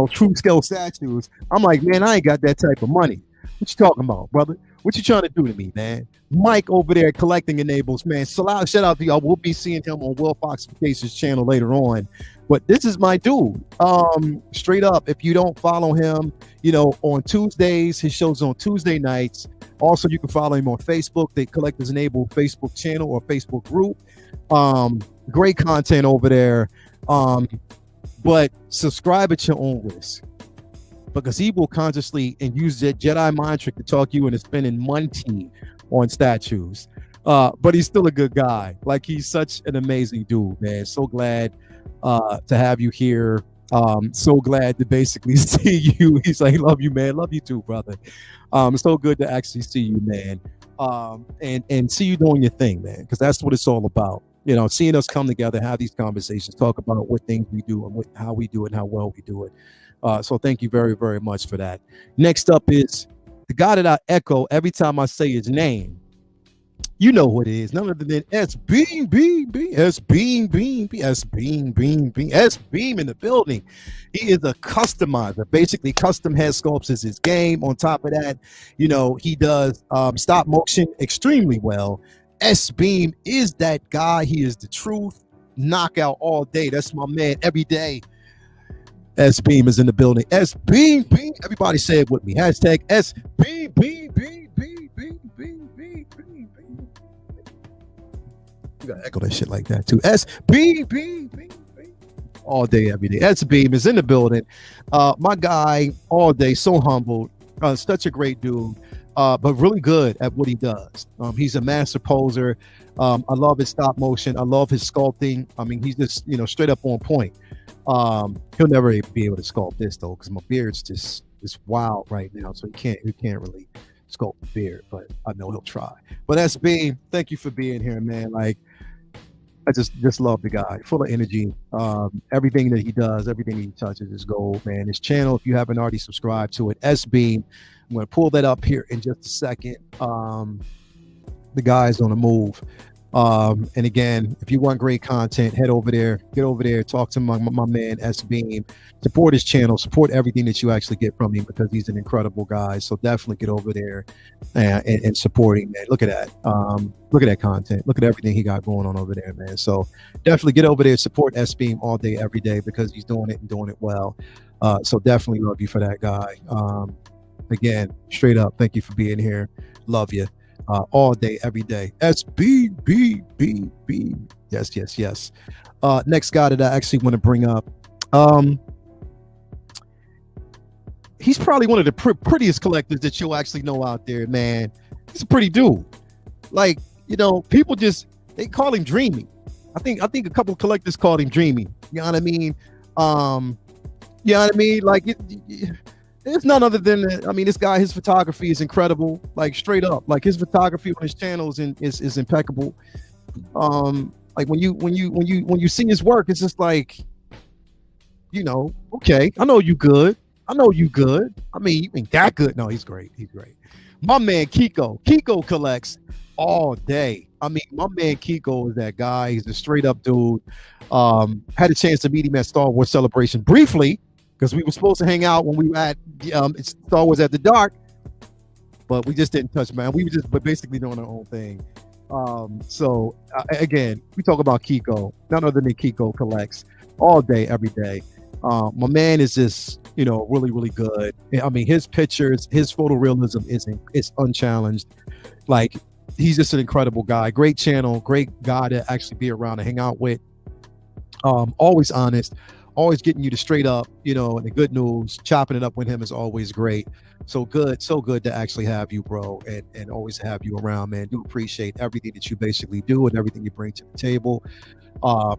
true scale statues. I'm like, man, I ain't got that type of money. What you talking about, brother? What you trying to do to me, man? Mike over there collecting enables, man. Shout out to y'all. We'll be seeing him on Will Foxification's channel later on. But this is my dude. Straight up, if you don't follow him, on Tuesdays, his show's on Tuesday nights. Also, you can follow him on Facebook, the Collectors Enable Facebook channel or Facebook group. Great content over there. But subscribe at your own risk, because he will consciously and use that Jedi mind trick to talk you into spending money on statues. But he's still a good guy. Like, he's such an amazing dude, man. So glad to have you here. So glad to basically see you. He's like, love you, man. Love you too, brother. So good to actually see you, man. And see you doing your thing, man, because that's what it's all about. Seeing us come together, have these conversations, talk about what things we do and how we do it and how well we do it. So thank you very, very much for that. Next up is the guy that I echo every time I say his name. You know what it is. None other than S Beam in the building. He is a customizer. Basically, custom head sculpts is his game. On top of that, he does stop motion extremely well. S Beam is that guy. He is the truth. Knockout all day. That's my man every day. S Beam is in the building. S Beam. Everybody say it with me. Hashtag S Beam. You gotta echo that shit like that too. S Beam. All day, every day. S Beam is in the building. My guy, all day, so humble. Such a great dude. But really good at what he does. He's a master poser. I love his stop motion. I love his sculpting. I mean, he's just, straight up on point. He'll never be able to sculpt this though, because my beard's just wild right now, so he can't really sculpt the beard, but I know he'll try. But SB, thank you for being here, man. Like, I just love the guy, full of energy. Everything that he does, everything he touches is gold, man. His channel, if you haven't already subscribed to it, SB. I'm going to pull that up here in just a second. The guy's on the move. And again, if you want great content, head over there, get over there, talk to my man S Beam, support his channel, support everything that you actually get from him because he's an incredible guy. So definitely get over there and support him, man. Look at that. Look at that content. Look at everything he got going on over there, man. So definitely get over there, support S Beam all day, every day because he's doing it and doing it well. So definitely love you for that, guy. Again, straight up, thank you for being here. Love you. All day, every day. SBBBB. Yes, yes, yes. Next guy that I actually want to bring up. He's probably one of the prettiest collectors that you'll actually know out there, man. He's a pretty dude. Like, you know, people they call him Dreamy. I think a couple of collectors called him Dreamy. You know what I mean? You know what I mean? Like it's none other than, I mean, this guy, his photography is incredible, like straight up. Like his photography on his channel is impeccable. Like when you see his work, it's just like, you know, okay, I know you good. I know you good. I mean, you ain't that good. No, he's great. He's great. My man Kiko Collects all day. I mean, my man Kiko is that guy. He's a straight up dude. Had a chance to meet him at Star Wars Celebration briefly, because we were supposed to hang out when we were at Star Wars at the Dark, but we just didn't touch, man. We were just basically doing our own thing. So again, we talk about Kiko, none other than Kiko Collects all day, every day. My man is just, you know, really, really good. I mean, his pictures, his photorealism is unchallenged. Like, he's just an incredible guy. Great channel, great guy to actually be around and hang out with. Always honest. Always getting you to straight up, you know, and the good news. Chopping it up with him is always great. So good to actually have you, bro, and always have you around, man. Do appreciate everything that you basically do and everything you bring to the table.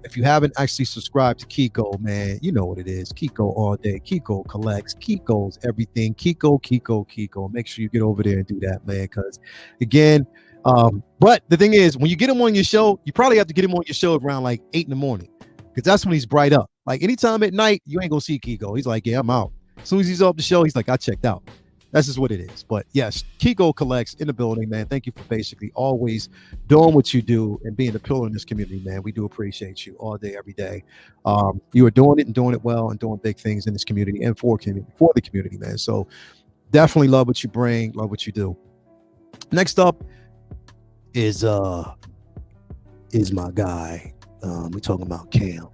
If you haven't actually subscribed to Kiko, man, you know what it is. Kiko all day. Kiko Collects. Kiko's everything. Kiko. Make sure you get over there and do that, man, because again, but the thing is, when you get him on your show, you probably have to get him on your show around like 8 in the morning, because that's when he's bright up. Like anytime at night, you ain't gonna see Kiko. He's like, yeah, I'm out. As soon as he's off the show, he's like, I checked out. That's just what it is. But yes, Kiko Collects in the building, man. Thank you for basically always doing what you do and being a pillar in this community, man. We do appreciate you all day, every day. You are doing it and doing it well and doing big things in this community and for the community, man. So definitely love what you bring, love what you do. Next up is my guy. We're talking about Cam.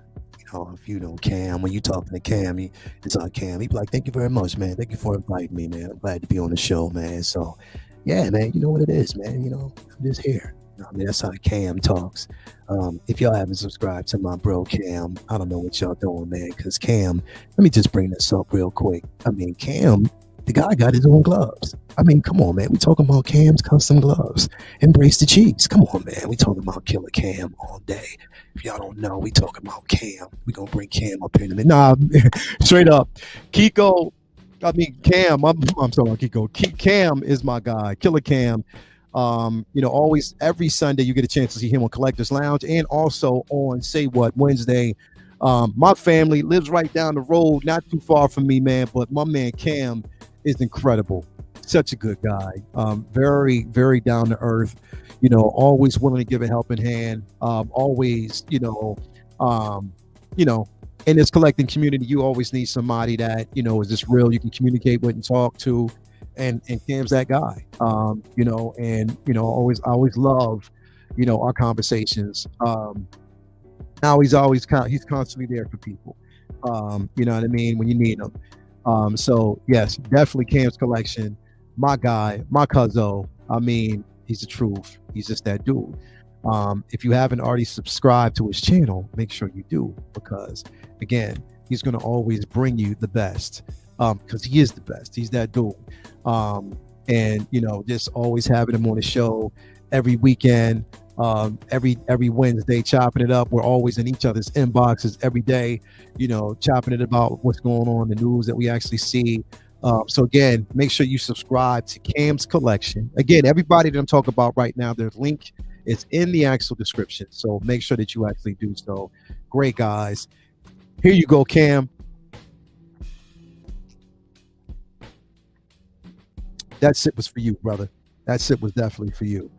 If you know Cam, when you talking to Cam, it's on Cam. He be like, thank you very much, man. Thank you for inviting me, man. I'm glad to be on the show, man. So, yeah, man, you know what it is, man. You know, I'm just here. I mean, that's how Cam talks. If y'all haven't subscribed to my bro Cam, I don't know what y'all doing, man, because Cam, let me just bring this up real quick. I mean, Cam, the guy got his own gloves. I mean, come on, man. We talking about Cam's custom gloves. Embrace the cheese. Come on, man. We talking about Killer Cam all day. If y'all don't know, we talking about Cam. We gonna bring Cam up here in a minute. Nah, straight up. Kiko, I mean, Cam, I'm talking about Kiko. Cam is my guy. Killer Cam. You know, always every Sunday you get a chance to see him on Collectors Lounge and also on Say What Wednesday. My family lives right down the road, not too far from me, man, but my man Cam is incredible. Such a good guy. Very, very down to earth. You know, always willing to give a helping hand. Always, you know, in this collecting community, you always need somebody that, you know, is just real, you can communicate with and talk to. And Cam's that guy. You know, and you know, I always love, you know, our conversations. Now he's constantly there for people. You know what I mean, when you need him. So yes, definitely Cam's collection. My guy, my cuzzo. I mean, he's the truth. He's just that dude. If you haven't already subscribed to his channel, make sure you do, because again, he's going to always bring you the best, because he is the best. He's that dude. And you know, just always having him on the show every weekend, every Wednesday, chopping it up. We're always in each other's inboxes every day, you know, chopping it about what's going on, the news that we actually see. So again, make sure you subscribe to Cam's collection. Again, everybody that I'm talking about right now, their link is in the actual description. So make sure that you actually do so. Great guys. Here you go, Cam. That sip was for you, brother. That sip was definitely for you.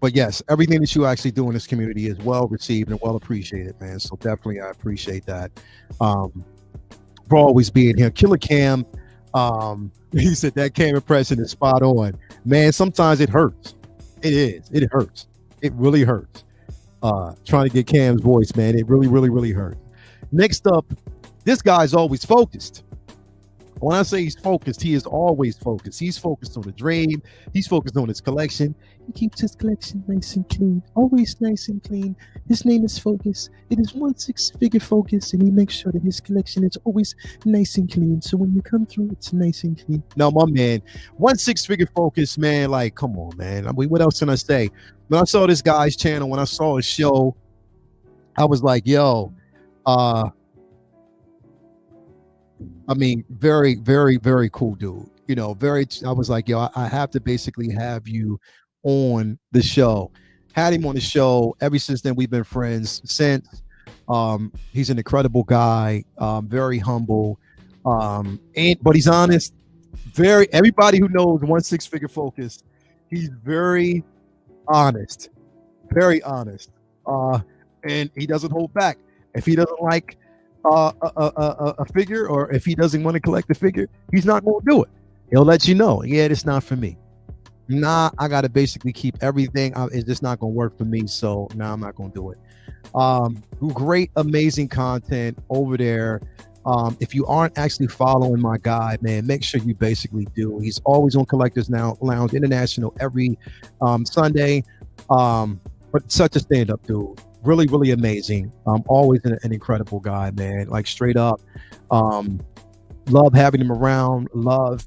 but yes, everything that you actually do in this community is well received and well appreciated, man. So definitely, I appreciate that. For always being here. Killer Cam, he said that Cam impression is spot on. Man, sometimes it hurts. It is. It hurts. It really hurts. Trying to get Cam's voice, man. It really, really, really hurts. Next up, this guy's always focused. When I say he's focused, he is always focused. He's focused on the dream. He's focused on his collection. He keeps his collection nice and clean, always nice and clean. His name is Focus. It is 1 6-figure Focus, and he makes sure that his collection is always nice and clean. So when you come through, it's nice and clean. Now, my man, 1 6-figure Focus, man, like, come on, man. I mean, what else can I say? When I saw this guy's channel, when I saw his show, I was like, yo, I mean, very, very, very cool dude. You know, I was like, yo, I have to basically have you on the show. Had him on the show. Ever since then, we've been friends since. He's an incredible guy, very humble, but he's honest. Everybody who knows 1 6-figure Focus, he's very honest, and he doesn't hold back. If he doesn't like a figure, or if he doesn't want to collect the figure, he's not going to do it. He'll let you know, yeah, it's not for me. Nah, I got to basically keep everything. It's just not going to work for me. So I'm not going to do it. Great, amazing content over there. If you aren't actually following my guy, man, make sure you basically do. He's always on Collectors Lounge International every Sunday. But such a stand-up dude. Really, really amazing. Always an incredible guy, man. Like, straight up. Love having him around. Love,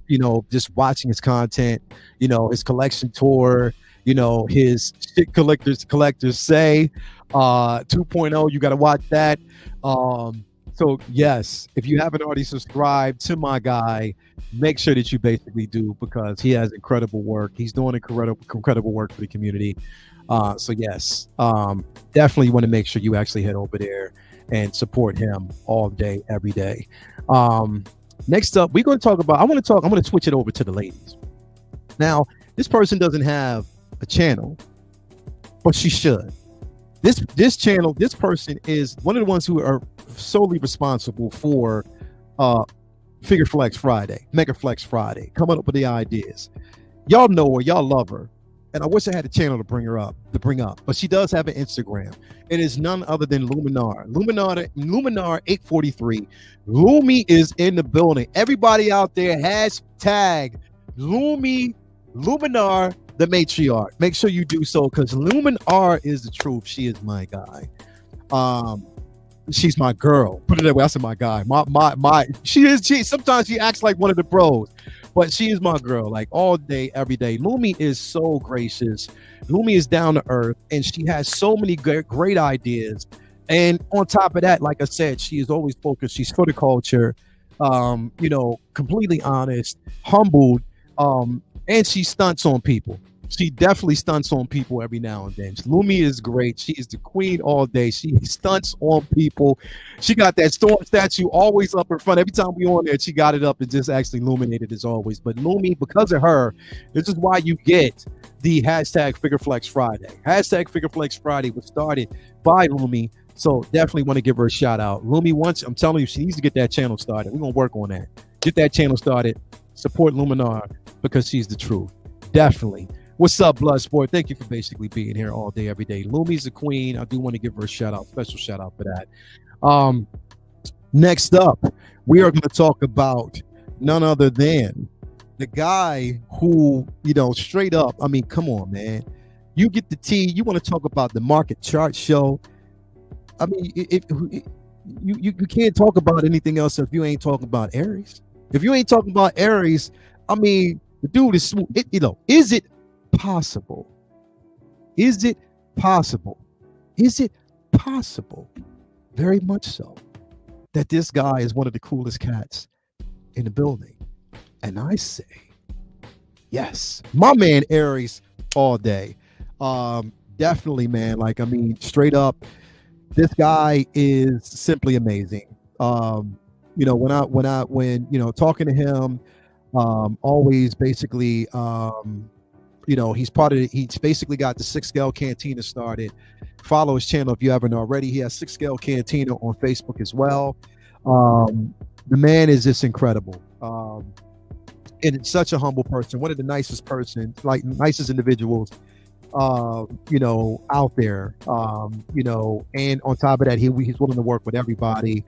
just watching his content, his collection tour, his shit collectors say 2.0. You got to watch that. So yes, if you haven't already subscribed to my guy, make sure that you basically do, because he has incredible work. He's doing incredible work for the community. So yes, definitely want to make sure you actually head over there and support him all day, every day. Next up, I'm going to switch it over to the ladies. Now, this person doesn't have a channel, but she should. This person is one of the ones who are solely responsible for Figure Flex Friday, Mega Flex Friday, coming up with the ideas. Y'all know her, y'all love her. And I wish I had a channel to bring up, but she does have an Instagram. It is none other than Luminar 843. Lumi is in the building. Everybody out there, hashtag Luminar the matriarch. Make sure you do so, because Luminar is the truth. She is my guy. She's my girl. Put it that way. I said my guy. She sometimes she acts like one of the bros. But she is my girl, like, all day, every day. Lumi is so gracious. Lumi is down to earth, and she has so many great ideas. And on top of that, like I said, she is always focused. She's for the culture, completely honest, humbled, and she stunts on people. She definitely stunts on people every now and then. Lumi is great. She is the queen all day. She stunts on people. She got that storm statue always up in front. Every time we on there, she got it up and just actually illuminated as always. But Lumi, because of her, this is why you get the hashtag Figure Flex Friday. Hashtag Figure Flex Friday was started by Lumi. So definitely want to give her a shout out. Lumi, I'm telling you, she needs to get that channel started. We're going to work on that. Get that channel started. Support Luminar, because she's the truth. Definitely. What's up, Bloodsport? Thank you for basically being here all day, every day. Lumi's the queen. I do want to give her a shout out, special shout out for that. Next up, we are going to talk about none other than the guy who, straight up, I mean, come on, man. You get the tea. You want to talk about the market chart show. I mean, you can't talk about anything else if you ain't talking about Aries. If you ain't talking about Aries, I mean, the dude is smooth. Is it possible? Is it possible? Is it possible? Very much so, that this guy is one of the coolest cats in the building. And I say, yes, my man Aries all day. Definitely, man. Like, I mean, straight up, this guy is simply amazing. When talking to him, always basically he's he's basically got the 6 Scale Cantina started. Follow his channel if you haven't already. He has 6 Scale Cantina on Facebook as well. The man is just incredible. And it's such a humble person, one of the nicest individuals, out there, and on top of that, he's willing to work with everybody,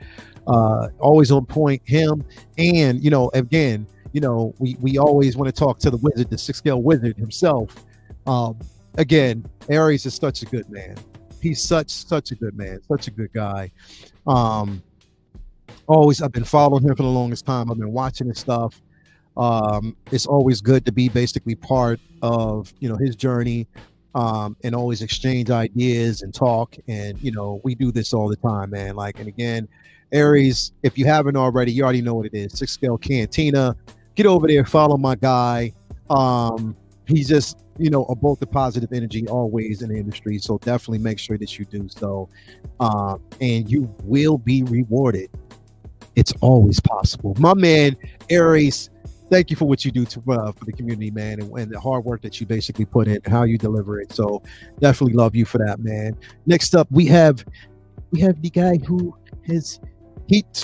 always on point, him. And, again, we always want to talk to the wizard, the 6 Scale wizard himself. Again, Aries is such a good man. He's such a good man, such a good guy. I've been following him for the longest time. I've been watching his stuff. It's always good to be basically part of, his journey, and always exchange ideas and talk. And, we do this all the time, man. And again, Aries, if you haven't already, you already know what it is. 6 Scale Cantina. Get over there, follow my guy. He's just, a bolt of positive energy always in the industry. So definitely make sure that you do so. And you will be rewarded. It's always possible. My man, Aries, thank you for what you do for the community, man, and the hard work that you basically put in and how you deliver it. So definitely love you for that, man. Next up, we have the guy who he's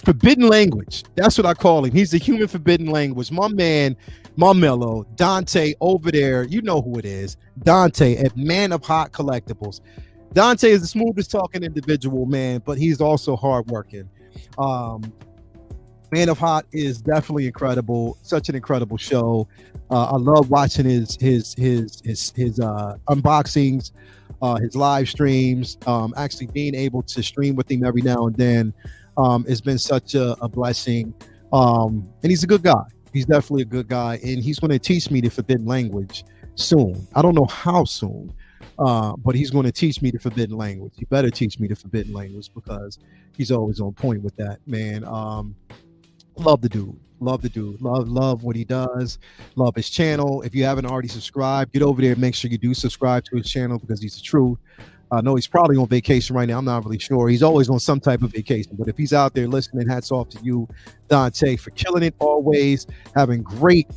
forbidden language. That's what I call him. He's the human forbidden language. My man, my mellow, Dante over there. You know who it is. Dante at Man of Hot Collectibles. Dante is the smoothest talking individual, man, but he's also hardworking. Man of Hot is definitely incredible. Such an incredible show. I love watching his unboxings, his live streams. Actually being able to stream with him every now and then has been such a blessing. And he's a good guy. He's definitely a good guy, and he's going to teach me the forbidden language soon. I don't know how soon, but he's going to teach me the forbidden language. He better teach me the forbidden language because he's always on point with that, man. Love the dude. Love what he does. Love his channel. If you haven't already subscribed, get over there and make sure you do subscribe to his channel because he's the truth. I know he's probably on vacation right now. I'm not really sure. He's always on some type of vacation, but if he's out there listening, hats off to you, Dante, for killing it always, having great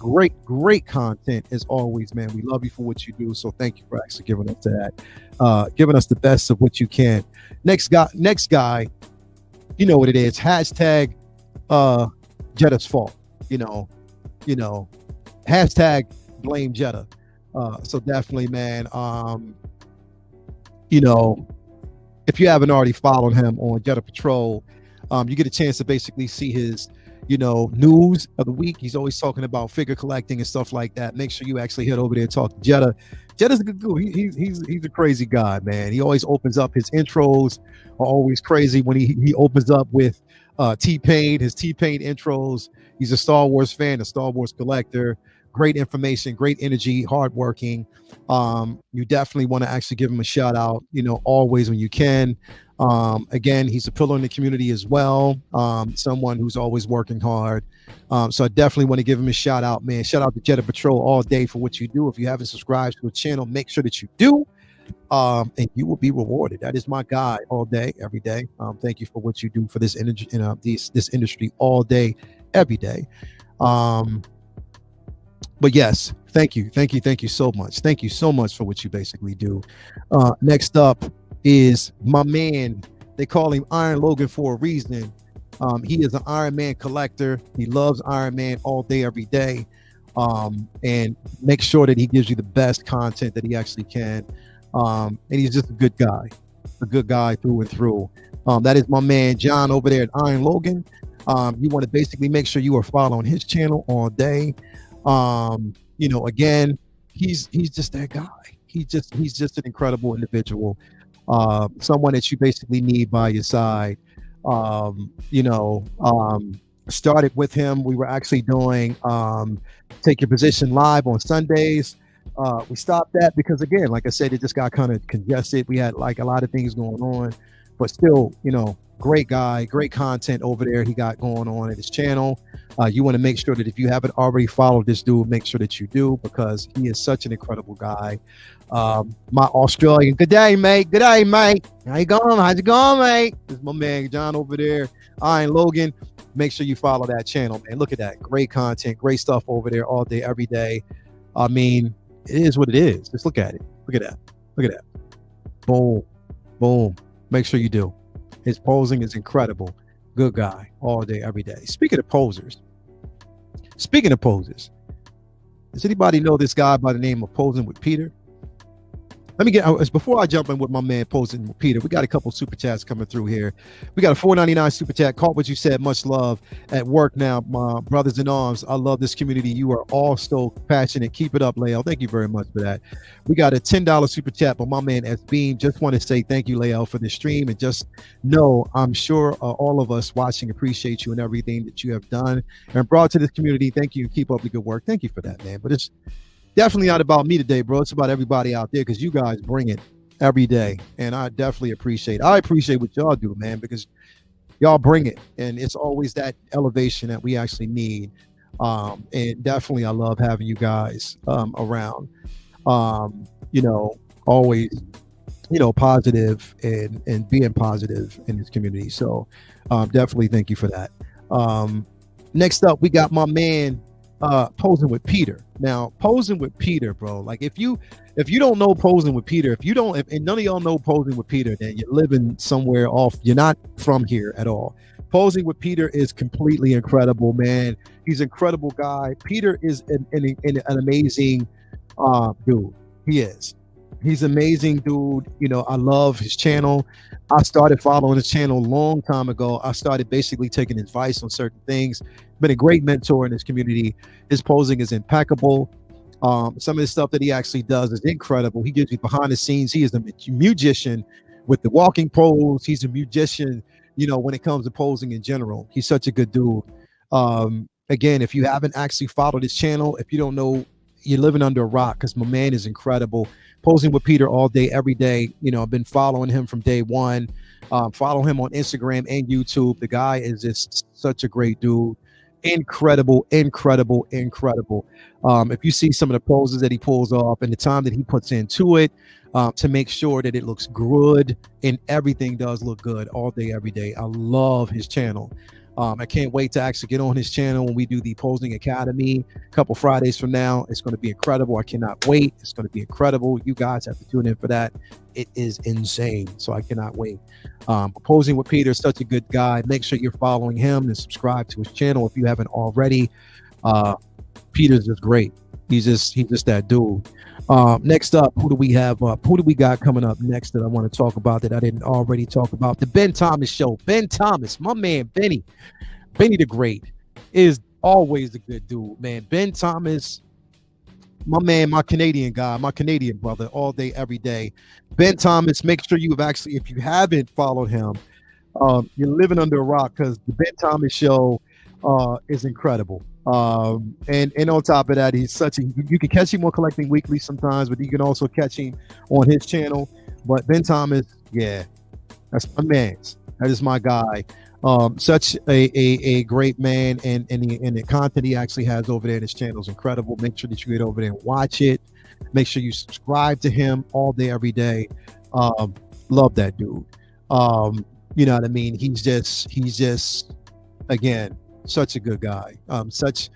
content as always, man. We love you for what you do. So thank you for actually giving us that, giving us the best of what you can. Next guy, you know what it is. Hashtag Jetta's fault. Hashtag blame Jetta. So definitely, man. If you haven't already followed him on Jetta Patrol, you get a chance to basically see his, news of the week. He's always talking about figure collecting and stuff like that. Make sure you actually head over there and talk to Jetta. Jetta's a good dude. He's a crazy guy, man. He always opens up. His intros are always crazy when he opens up with T-Pain, his T-Pain intros. He's a Star Wars fan, a Star Wars collector. Great information, great energy, hardworking. You definitely want to actually give him a shout out, always when you can. Again, he's a pillar in the community as well. Someone who's always working hard. So I definitely want to give him a shout out, man. Shout out to Jetta Patrol all day for what you do. If you haven't subscribed to the channel, make sure that you do. And you will be rewarded. That is my guy all day, every day. Thank you for what you do for this energy, this industry all day, every day. But yes, thank you so much. Thank you so much for what you basically do. Next up is my man. They call him Iron Logan for a reason. He is an Iron Man collector. He loves Iron Man all day, every day. And make sure that he gives you the best content that he actually can. And he's just a good guy through and through. That is my man John over there at Iron Logan. You want to basically make sure you are following his channel all day. Again, he's just that guy. He's just an incredible individual. Someone that you basically need by your side. Started with him. We were actually doing Take Your Position live on Sundays. We stopped that because, again, like I said, it just got kind of congested. We had like a lot of things going on, but still, great guy, great content over there he got going on at his channel. You want to make sure that if you haven't already followed this dude, make sure that you do, because he is such an incredible guy. My Australian, good day, mate. How you going? How's it going, mate? This is my man John over there, Iron Logan. Make sure you follow that channel, man. Look at that, great content, great stuff over there all day, every day. I mean, it is what it is. Just look at it. Look at that. Look at that. Boom. Boom. Make sure you do. His posing is incredible. Good guy all day, every day. Speaking of posers, does anybody know this guy by the name of Posing with Peter? Let me get, before I jump in with my man Posing with Peter, we got a couple super chats coming through here. We got a $4.99 super chat. Caught what you said. Much love at work now, my brothers in arms. I love this community. You are all so passionate. Keep it up, Leo. Thank you very much for that. We got a $10 super chat from my man S Beam. Just want to say thank you, Leo, for the stream, and just know I'm sure all of us watching appreciate you and everything that you have done and brought to this community. Thank you. Keep up the good work. Thank you for that, man. But it's definitely not about me today, bro. It's about everybody out there, because you guys bring it every day, and I definitely appreciate what y'all do, man, because y'all bring it, and it's always that elevation that we actually need. And definitely I love having you guys around, always, positive and being positive in this community. So definitely thank you for that. Next up, we got my man Posing with Peter. Now, Posing with Peter, bro, like if you don't know Posing with Peter, if none of y'all know Posing with Peter, then you're living somewhere off. You're not from here at all. Posing with Peter is completely incredible, man. He's an incredible guy. Peter is an amazing dude. He is. He's an amazing dude. I love his channel. I started following his channel a long time ago. I started basically taking advice on certain things. Been a great mentor in this community. His posing is impeccable. Some of the stuff that he actually does is incredible. He gives you behind the scenes. He is a musician with the walking pose. He's a musician, when it comes to posing in general. He's such a good dude. Again, if you haven't actually followed his channel, if you don't know, you're living under a rock, because my man is incredible. Posing with Peter all day, every day. I've been following him from day one. Follow him on Instagram and YouTube. The guy is just such a great dude. Incredible. If you see some of the poses that he pulls off and the time that he puts into it to make sure that it looks good, and everything does look good all day, every day. I love his channel. I can't wait to actually get on his channel when we do the Posing Academy a couple Fridays from now. It's going to be incredible. I cannot wait. It's going to be incredible. You guys have to tune in for that. It is insane. So I cannot wait. Posing with Peter is such a good guy. Make sure you're following him and subscribe to his channel if you haven't already. Peter's just great. He's just that dude. Next up, who do we have up? Who do we got coming up next that I want to talk about that I didn't already talk about? The Ben Thomas Show. Ben Thomas, my man Benny the Great, is always a good dude, man. Ben Thomas, my man, my Canadian guy, my Canadian brother, all day, every day. Ben Thomas, make sure you have actually, if you haven't followed him, you're living under a rock, because the Ben Thomas Show is incredible. And on top of that, he's you can catch him on Collecting Weekly sometimes, but you can also catch him on his channel. But Ben Thomas, yeah, that's my man. That is my guy. Such a great man, and the content he actually has over there in his channel is incredible. Make sure that you get over there and watch it. Make sure you subscribe to him all day, every day. Love that dude. You know what I mean? He's just again, such a good guy. Such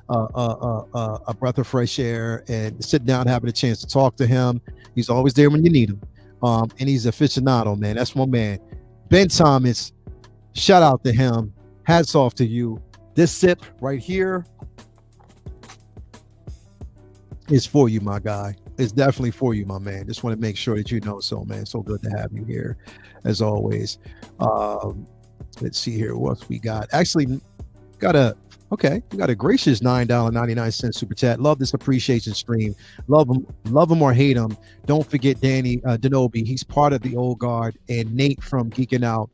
a breath of fresh air, and sitting down having a chance to talk to him. He's always there when you need him. And he's aficionado, man. That's my man. Ben Thomas, shout out to him. Hats off to you. This sip right here is for you, my guy. It's definitely for you, my man. Just want to make sure that you know so, man. So good to have you here, as always. Let's see here what we got. Actually, we got a gracious $9.99 super chat. Love this appreciation stream. Love him or hate him. Don't forget Danny Denobi. He's part of the old guard, and Nate from Geeking Out.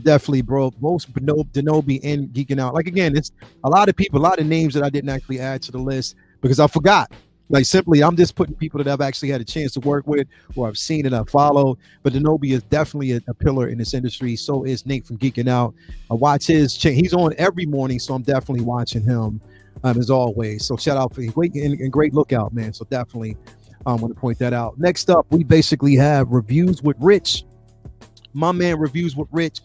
Definitely, bro. Both Denobi and Geeking Out. Like, again, it's a lot of people, a lot of names that I didn't actually add to the list because I forgot. Like, simply, I'm just putting people that I've actually had a chance to work with, or I've seen and I've followed. But Denobi is definitely a pillar in this industry. So is Nate from Geeking Out. I watch his he's on every morning, so I'm definitely watching him as always. So shout out for great and great lookout, man. So definitely want to point that out. Next up, we basically have Reviews with Rich. My man Reviews with Rich,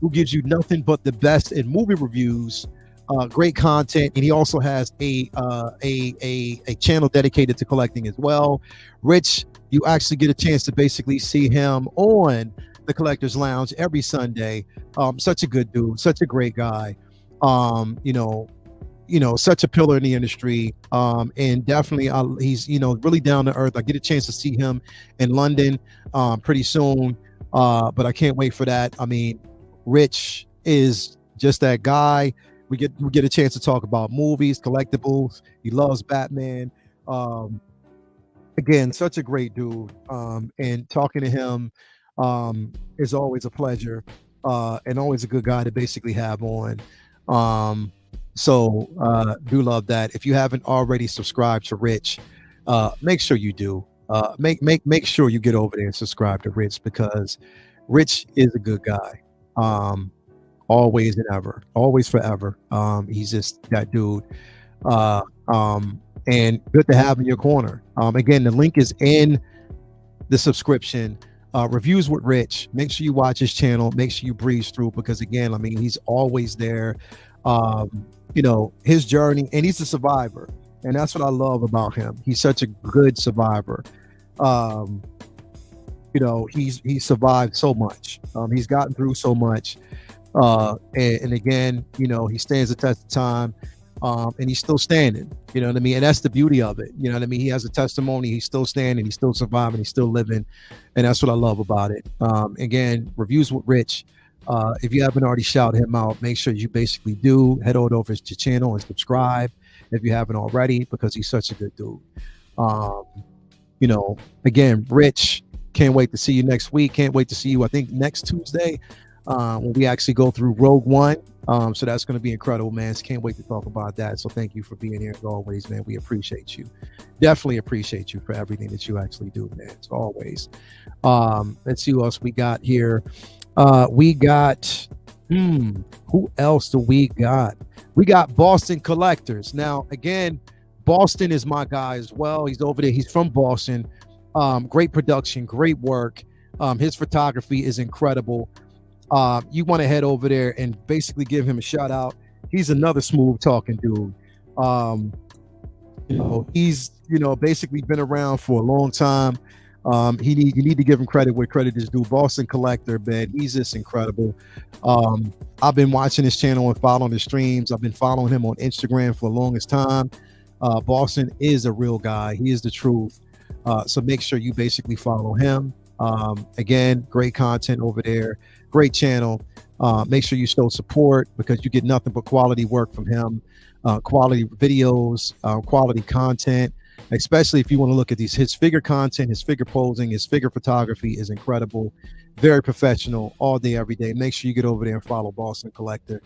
who gives you nothing but the best in movie reviews. great content, and he also has a channel dedicated to collecting as well. Rich, you actually get a chance to basically see him on the Collectors Lounge every Sunday. Such a good dude, such a great guy. Such a pillar in the industry. And definitely he's, really down to earth. I get a chance to see him in London pretty soon. But I can't wait for that. I mean, Rich is just that guy. We get a chance to talk about movies, collectibles. He loves Batman. Again, such a great dude. And talking to him is always a pleasure, and always a good guy to basically have on. So do love that. If you haven't already subscribed to Rich, make sure you do. Make sure you get over there and subscribe to Rich, because Rich is a good guy. Always and ever, always forever. He's just that dude. And good to have in your corner. Again, the link is in the subscription. Reviews with Rich. Make sure you watch his channel. Make sure you breeze through, because again, I mean, he's always there. His journey, and he's a survivor, and that's what I love about him. He's such a good survivor. He's survived so much. He's gotten through so much. And again, he stands the test of time. And he's still standing, you know what I mean? And that's the beauty of it. You know what I mean? He has a testimony. He's still standing. He's still surviving. He's still living. And that's what I love about it. Again, reviews with Rich. If you haven't already shouted him out, make sure you basically do. Head on over to his channel and subscribe if you haven't already, because he's such a good dude. Again, Rich, can't wait to see you next week. Can't wait to see you, I think, next Tuesday when we actually go through Rogue One. So that's going to be incredible, man. So can't wait to talk about that. So thank you for being here as always, man. We appreciate you. Definitely appreciate you for everything that you actually do, man. As always. Let's see who else we got here. We got, who else do we got? We got Boston Collectors. Now, again, Boston is my guy as well. He's over there. He's from Boston. Great production, great work. His photography is incredible. You want to head over there and basically give him a shout out. He's another smooth talking dude. He's basically been around for a long time. You need to give him credit where credit is due. Boston Collector, man, he's just incredible. I've been watching his channel and following his streams. I've been following him on Instagram for the longest time. Boston is a real guy. He is the truth. So make sure you basically follow him. Again, great content over there. Great channel. Make sure you show support, because you get nothing but quality work from him. Quality videos, quality content, especially if you want to look at his figure content, his figure posing, his figure photography is incredible. Very professional, all day, every day. Make sure you get over there and follow Boston Collector,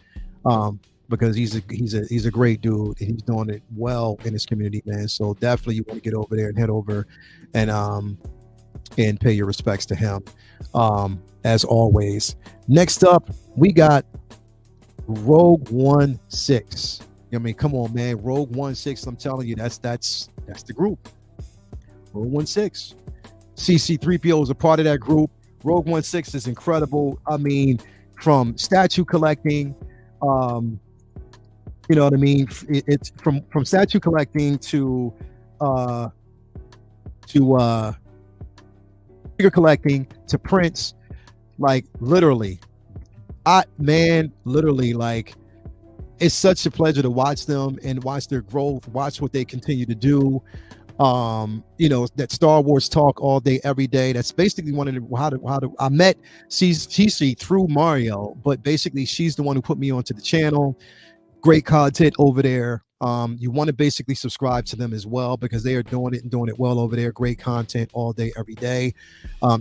because he's a great dude, and he's doing it well in his community, man. So definitely you want to get over there and head over and pay your respects to him. As always. Next up, we got Rogue 16. I mean, come on, man. Rogue 16. I'm telling you, that's the group. Rogue 16. CC3PO is a part of that group. Rogue 16 is incredible. I mean, from statue collecting, you know what I mean? It's from statue collecting to figure collecting to prints. Like literally, like it's such a pleasure to watch them and watch their growth, watch what they continue to do. That Star Wars talk all day, every day. That's basically one of the how to I met CC through Mario, but basically she's the one who put me onto the channel. Great content over there. You want to basically subscribe to them as well, because they are doing it well over there. Great content all day, every day.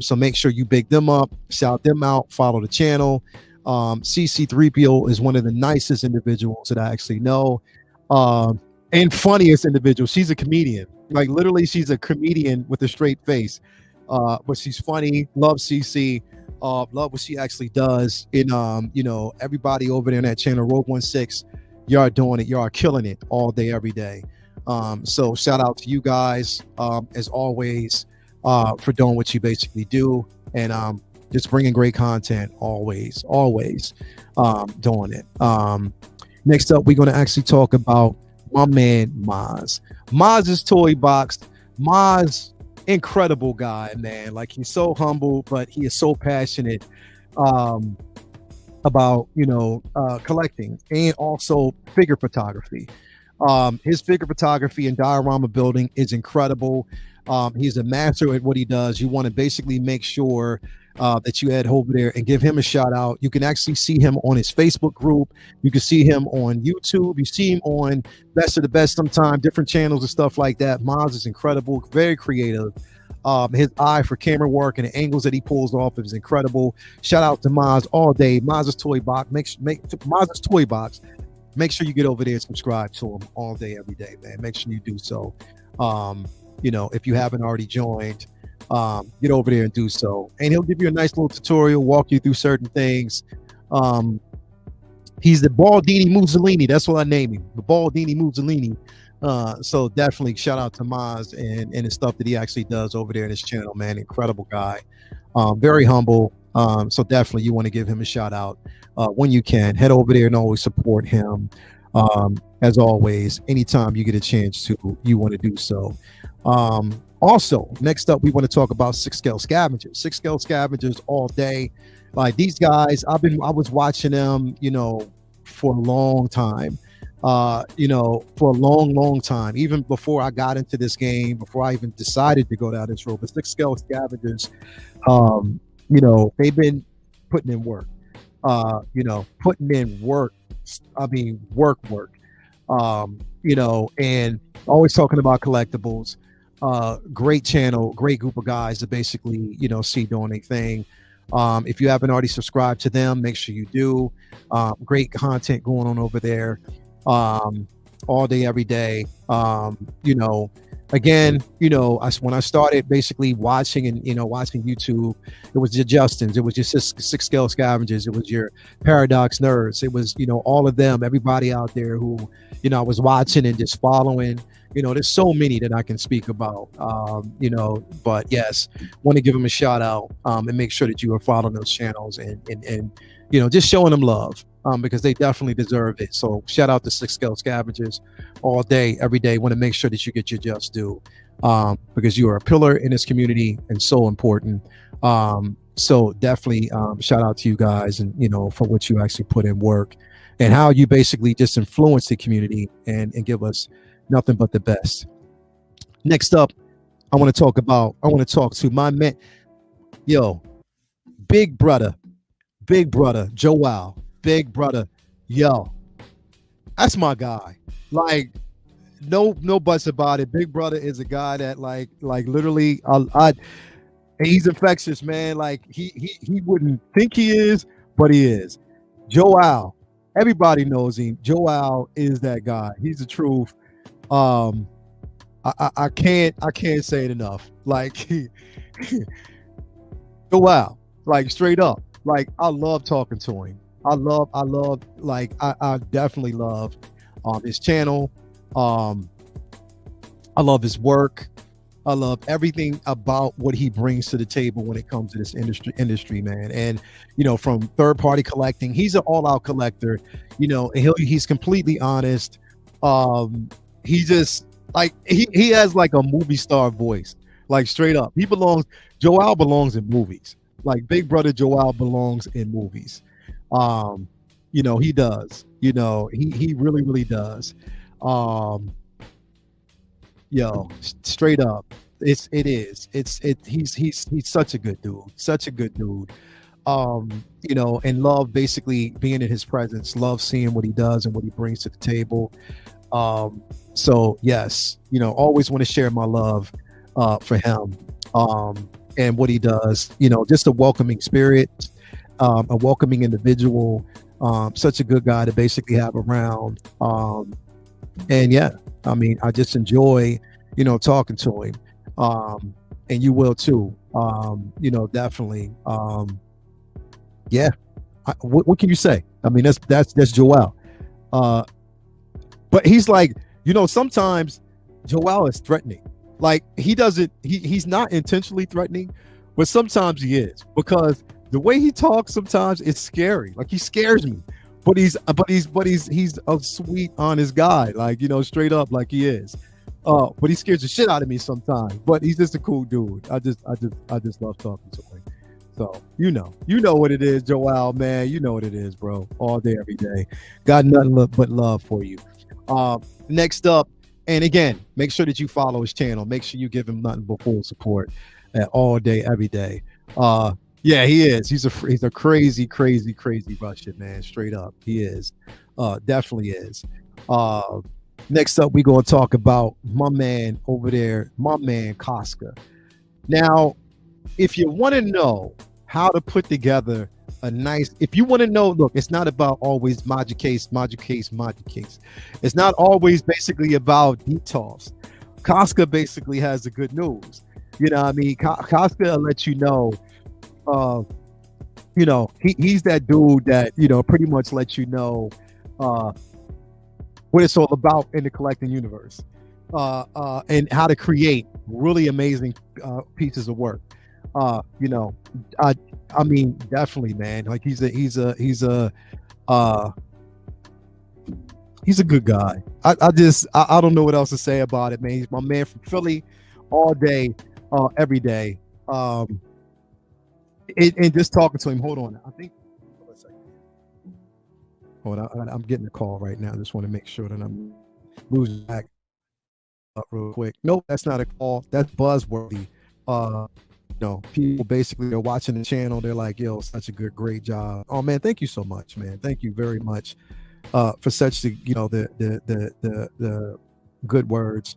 So make sure you big them up, shout them out, follow the channel. CC3PO is one of the nicest individuals that I actually know, and funniest individual. She's a comedian. Like literally, she's a comedian with a straight face. But she's funny. Love CC. Love what she actually does. And everybody over there in that channel, Rogue 16. Y'all are doing it. Y'all are killing it all day, every day. So shout out to you guys, as always, for doing what you basically do, and just bringing great content always doing it. Next up, we're going to actually talk about my man Maz. Maz's toy box. Maz, incredible guy, man. Like, he's so humble, but he is so passionate about collecting and also figure photography. His figure photography and diorama building is incredible. He's a master at what he does. You want to basically make sure that you head over there and give him a shout out. You can actually see him on his Facebook group. You can see him on YouTube. You see him on Best of the Best sometime, different channels and stuff like that. Maz is incredible, very creative. His eye for camera work and the angles that he pulls off is incredible. Shout out to Maz all day. Maz's Toy Box. Maz's Toy Box. Make sure you get over there and subscribe to him all day, every day, man. Make sure you do so. If you haven't already joined, get over there and do so. And he'll give you a nice little tutorial, walk you through certain things. He's the Baldini Mussolini. That's what I name him, the Baldini Mussolini. So definitely shout out to Maz and the stuff that he actually does over there in his channel, man. Incredible guy. Very humble. So definitely you want to give him a shout out when you can. Head over there and always support him. As always, anytime you get a chance to, you want to do so. Also, next up, we want to talk about 6-Scale Scavengers. 6-Scale Scavengers all day. Like, these guys, I was watching them, for a long time. For a long time, even before I got into this game, before I even decided to go down this road. But 6-Scale Scavengers, they've been putting in work. Putting in work. I mean, work. And always talking about collectibles. Great channel, great group of guys that basically, see doing their thing. If you haven't already subscribed to them, make sure you do. Great content going on over there. All day, every day. Again, when I started basically watching watching YouTube, it was the Justins, it was just 6-Scale Scavengers, it was your Paradox Nerds, it was, all of them, everybody out there who, I was watching and just following. There's so many that I can speak about, but yes, want to give them a shout out, and make sure that you are following those channels and just showing them love, because they definitely deserve it. So shout out to 6-Scale Scavengers all day, every day. Want to make sure that you get your just due, because you are a pillar in this community and so important. So definitely shout out to you guys, and for what you actually put in work and how you basically just influence the community and give us nothing but the best. Next up, I want to talk to my man, big brother Joelle. Big brother, that's my guy. Like, no buts about it. Big brother is a guy that like literally, he's infectious, man. Like, he wouldn't think he is, but he is. Joelle, everybody knows him. Joelle is that guy. He's the truth. I can't say it enough. Like, Joelle, like, straight up. Like, I love talking to him. I definitely love his channel. I love his work. I love everything about what he brings to the table when it comes to this industry, man. And from third-party collecting, he's an all-out collector. And he's completely honest. He just he has like a movie star voice, like, straight up. Joelle belongs in movies. Like, big brother Joelle belongs in movies. He does. He really does. Straight up, he's such a good dude. And love basically being in his presence, love seeing what he does and what he brings to the table. So yes, always want to share my love for him and what he does. Just a welcoming spirit, a welcoming individual, such a good guy to basically have around. And yeah, I mean, I just enjoy, talking to him. And you will too. Definitely. Yeah. What can you say? I mean, that's Joelle. But he's like, sometimes Joelle is threatening. Like, he's not intentionally threatening, but sometimes he is, because the way he talks sometimes it's scary. Like, he scares me, he's a sweet, honest guy, like, straight up, like he is. But he scares the shit out of me sometimes. But he's just a cool dude. I just love talking to him. So you know what it is, Joelle, man. You know what it is, bro. All day, every day. Got nothing but love for you. Next up, and again, make sure that you follow his channel. Make sure you give him nothing but full support all day, every day. Yeah, he is. He's a crazy Russian, man. Straight up, he is. Definitely is. Next up, we're gonna talk about my man over there, my man Casca. Now, if you want to know how to put together if you want to know, look, it's not about always Magic case. It's not always basically about details. Casca basically has the good news. You know what I mean? Casca will let you know, he's that dude that, pretty much lets you know what it's all about in the collecting universe, and how to create really amazing pieces of work. I mean, definitely, man. Like he's a good guy. I don't know what else to say about it, man. He's my man from Philly, all day, every day. And just talking to him. Hold on, I think. Hold on, I'm getting a call right now. I just want to make sure that I'm losing back up real quick. Nope, that's not a call. That's buzzworthy. People basically are watching the channel. They're like, yo, such a great job. Oh man, thank you so much, man. Thank you very much for such the good words.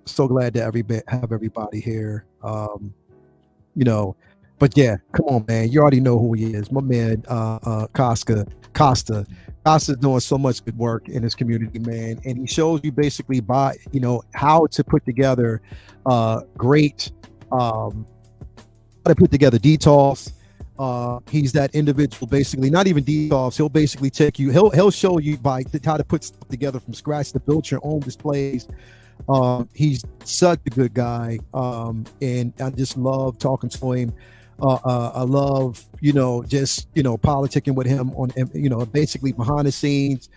So glad to have everybody here. But yeah, come on, man. You already know who he is. My man, Costa's doing so much good work in his community, man. And he shows you basically how to put together great, how to put together details. He's that individual, basically, not even details. He'll basically take you, he'll show you how to put stuff together from scratch to build your own displays. He's such a good guy. And I just love talking to him. I love, just, politicking with him on, basically behind the scenes.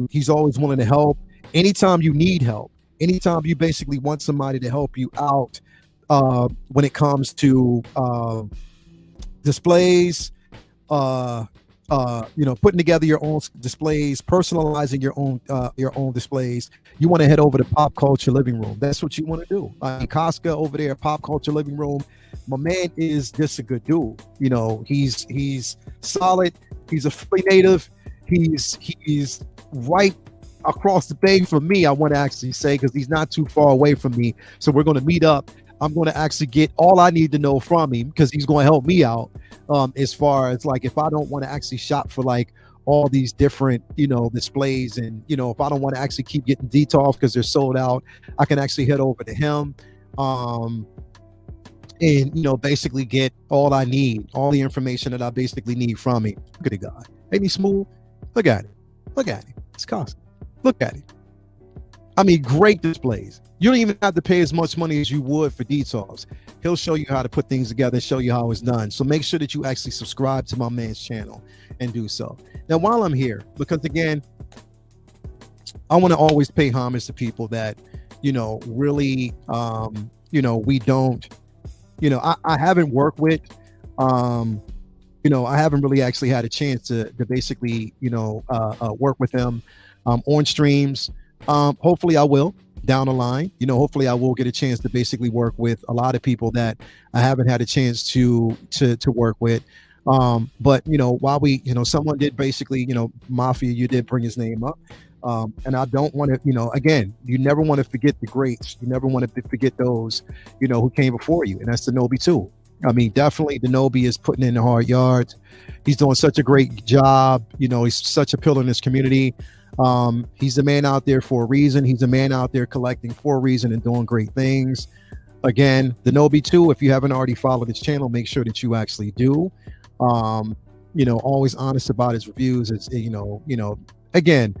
He's always willing to help. Anytime you need help, anytime you basically want somebody to help you out, when it comes to displays, putting together your own displays, personalizing your own displays, you want to head over to Pop Culture Living Room. That's what you want to do. Casca over there, Pop Culture Living Room. My man is just a good dude. He's solid. He's a Philly native. He's right across the bay from me, I want to actually say, because he's not too far away from me. So we're going to meet up. I'm going to actually get all I need to know from him, because he's going to help me out as far as like if I don't want to actually shop for like all these different displays, and if I don't want to actually keep getting details because they're sold out, I can actually head over to him and basically get all I need, all the information that I basically need from him. Look at the guy. Ain't he smooth? Look at him. It's Casca. Look at him. I mean, great displays. You don't even have to pay as much money as you would for details. He'll show you how to put things together, show you how it's done. So make sure that you actually subscribe to my man's channel and do so. Now, while I'm here, because again, I want to always pay homage to people that, really, we don't, I haven't worked with, I haven't really actually had a chance to basically, work with them on streams. Hopefully I will down the line. Hopefully I will get a chance to basically work with a lot of people that I haven't had a chance to work with. But while we, someone did basically, Mafia, you did bring his name up. And I don't want to, again, you never want to forget the greats. You never want to forget those, who came before you. And that's the Nobi too. I mean, definitely the Nobi is putting in the hard yards. He's doing such a great job. He's such a pillar in this community. He's a man out there for a reason. He's a man out there collecting for a reason and doing great things. Again, the Nobi too, if you haven't already followed his channel, make sure that you actually do. Always honest about his reviews. It's, again,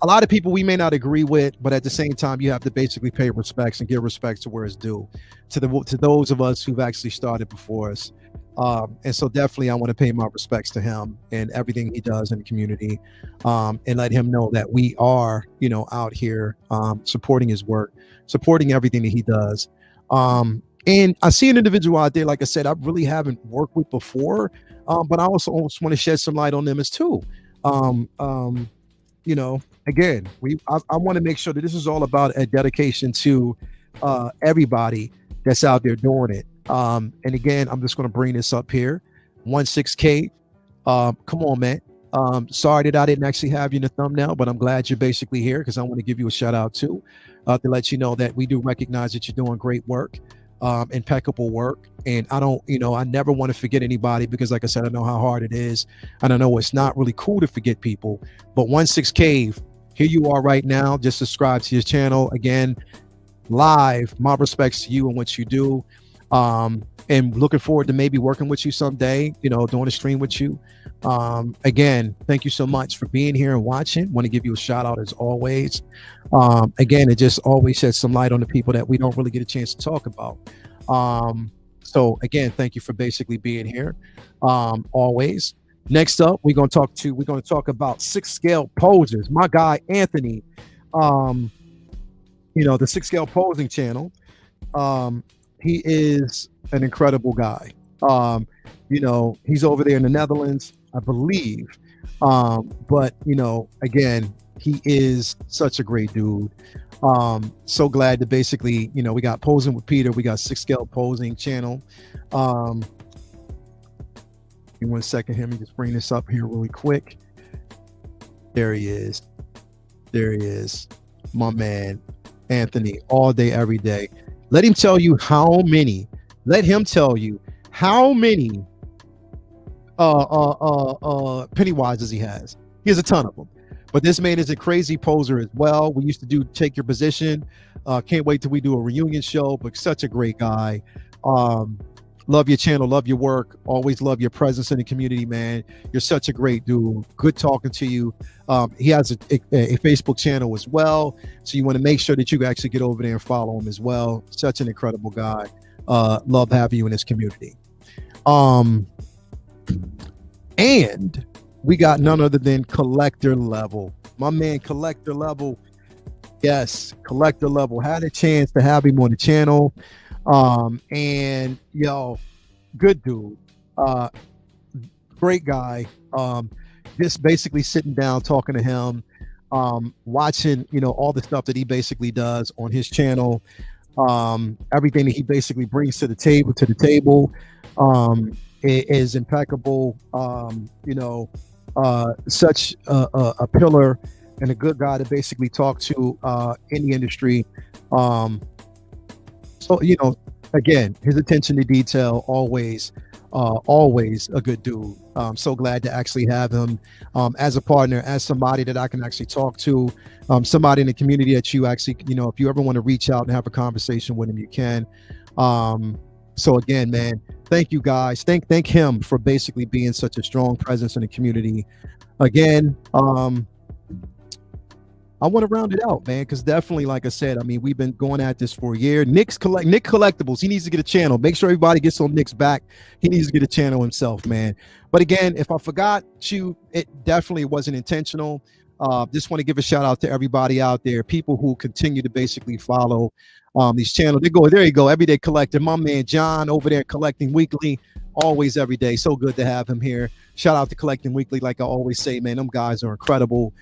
a lot of people we may not agree with, but at the same time, you have to basically pay respects and give respect to where it's due to those of us who've actually started before us. And so definitely I want to pay my respects to him and everything he does in the community, and let him know that we are, out here supporting his work, supporting everything that he does. And I see an individual out there, like I said, I really haven't worked with before, but I also want to shed some light on them as too. Again, I want to make sure that this is all about a dedication to everybody that's out there doing it. And again, I'm just going to bring this up here. 16K. Come on, man. Sorry that I didn't actually have you in the thumbnail, but I'm glad you're basically here because I want to give you a shout out too, to let you know that we do recognize that you're doing great work. Impeccable work, and I never want to forget anybody because, like I said, I know how hard it is, and I know it's not really cool to forget people. But 16K, here you are right now. Just subscribe to his channel again, live. My respects to you and what you do, and looking forward to maybe working with you someday. Doing a stream with you. Again, thank you so much for being here and watching. Want to give you a shout out as always. Again, it just always sheds some light on the people that we don't really get a chance to talk about. So again, thank you for basically being here. Always. Next up, we're going to talk about 6 scale posers. My guy Anthony, the 6 scale posing channel. He is an incredible guy. He's over there in the Netherlands, I believe. But again, he is such a great dude. So glad to basically, we got Posing with Peter, we got 6 scale posing channel. In 1 second, let me just bring this up here really quick. There he is. My man, Anthony, all day, every day. Let him tell you how many Pennywises he has. He has a ton of them. But this man is a crazy poser as well. We used to do Take Your Position. Can't wait till we do a reunion show, but such a great guy. Love your channel, love your work. Always love your presence in the community, man. You're such a great dude. Good talking to you. He has a Facebook channel as well. So you want to make sure that you actually get over there and follow him as well. Such an incredible guy. Love having you in this community. And we got none other than Collector Level. My man, Collector Level. Yes, Collector Level. Had a chance to have him on the channel. And good dude. Great guy. Just basically sitting down, talking to him, watching, all the stuff that he basically does on his channel. Everything that he basically brings to the table. Is impeccable. Such a pillar and a good guy to basically talk to in the industry. So again, his attention to detail, always a good dude. So glad to actually have him as a partner, as somebody that I can actually talk to, somebody in the community that you actually, if you ever want to reach out and have a conversation with him, you can. So again, man, thank you guys. Thank him for basically being such a strong presence in the community. Again, I want to round it out, man, because definitely, like I said, we've been going at this for a year. Nick Collectibles, he needs to get a channel. Make sure everybody gets on Nick's back. He needs to get a channel himself, man. But again, if I forgot you, it definitely wasn't intentional. Just want to give a shout out to everybody out there, people who continue to basically follow these channels. There you go, Everyday Collector. My man John over there collecting weekly, always every day. So good to have him here. Shout out to Collecting Weekly, like I always say, man. Them guys are incredible.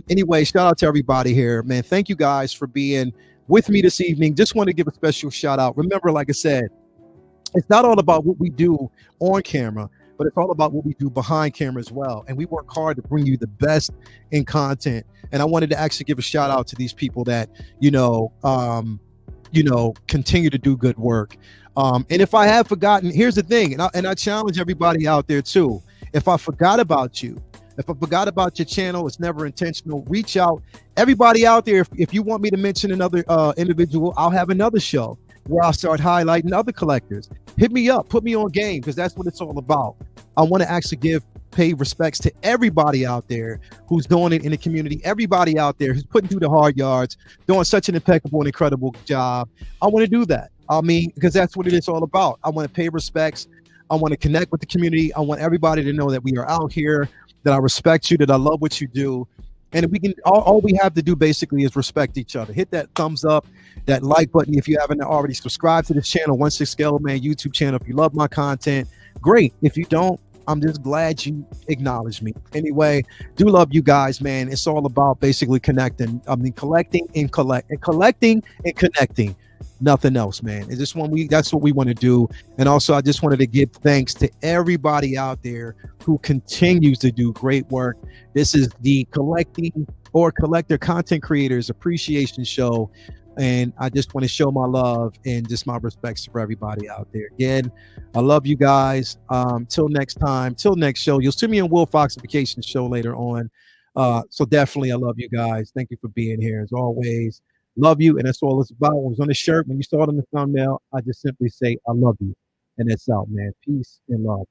Anyway, shout out to everybody here, man. Thank you guys for being with me this evening. Just want to give a special shout out. Remember, like I said, it's not all about what we do on camera, but it's all about what we do behind camera as well. And we work hard to bring you the best in content. And I wanted to actually give a shout out to these people that, continue to do good work. And if I have forgotten, here's the thing, and I challenge everybody out there too. If I forgot about you, if I forgot about your channel, it's never intentional. Reach out. Everybody out there, if you want me to mention another individual, I'll have another show where I'll start highlighting other collectors. Hit me up, put me on game, because that's what it's all about. I want to actually pay respects to everybody out there who's doing it in the community, everybody out there who's putting through the hard yards, doing such an impeccable and incredible job. I want to do that. Because that's what it is all about. I want to pay respects. I want to connect with the community. I want everybody to know that we are out here, that I respect you, that I love what you do. And we can all we have to do basically is respect each other. Hit that thumbs up, that like button if you haven't already subscribed to this channel, 16 Scale Man YouTube channel. If you love my content, great. If you don't, I'm just glad you acknowledge me. Anyway, do love you guys, man. It's all about basically connecting. I mean, collecting and connecting. Nothing else, man. It's just that's what we want to do. And also, I just wanted to give thanks to everybody out there who continues to do great work. This is the Collector Content Creators Appreciation Show. And I just want to show my love and just my respects for everybody out there. Again, I love you guys. Till next time, till next show. You'll see me on Will Foxification show later on. So definitely, I love you guys. Thank you for being here as always. Love you, and that's all it's about. When it was on the shirt, when you saw it on the thumbnail, I just simply say, I love you. And that's out, man. Peace and love.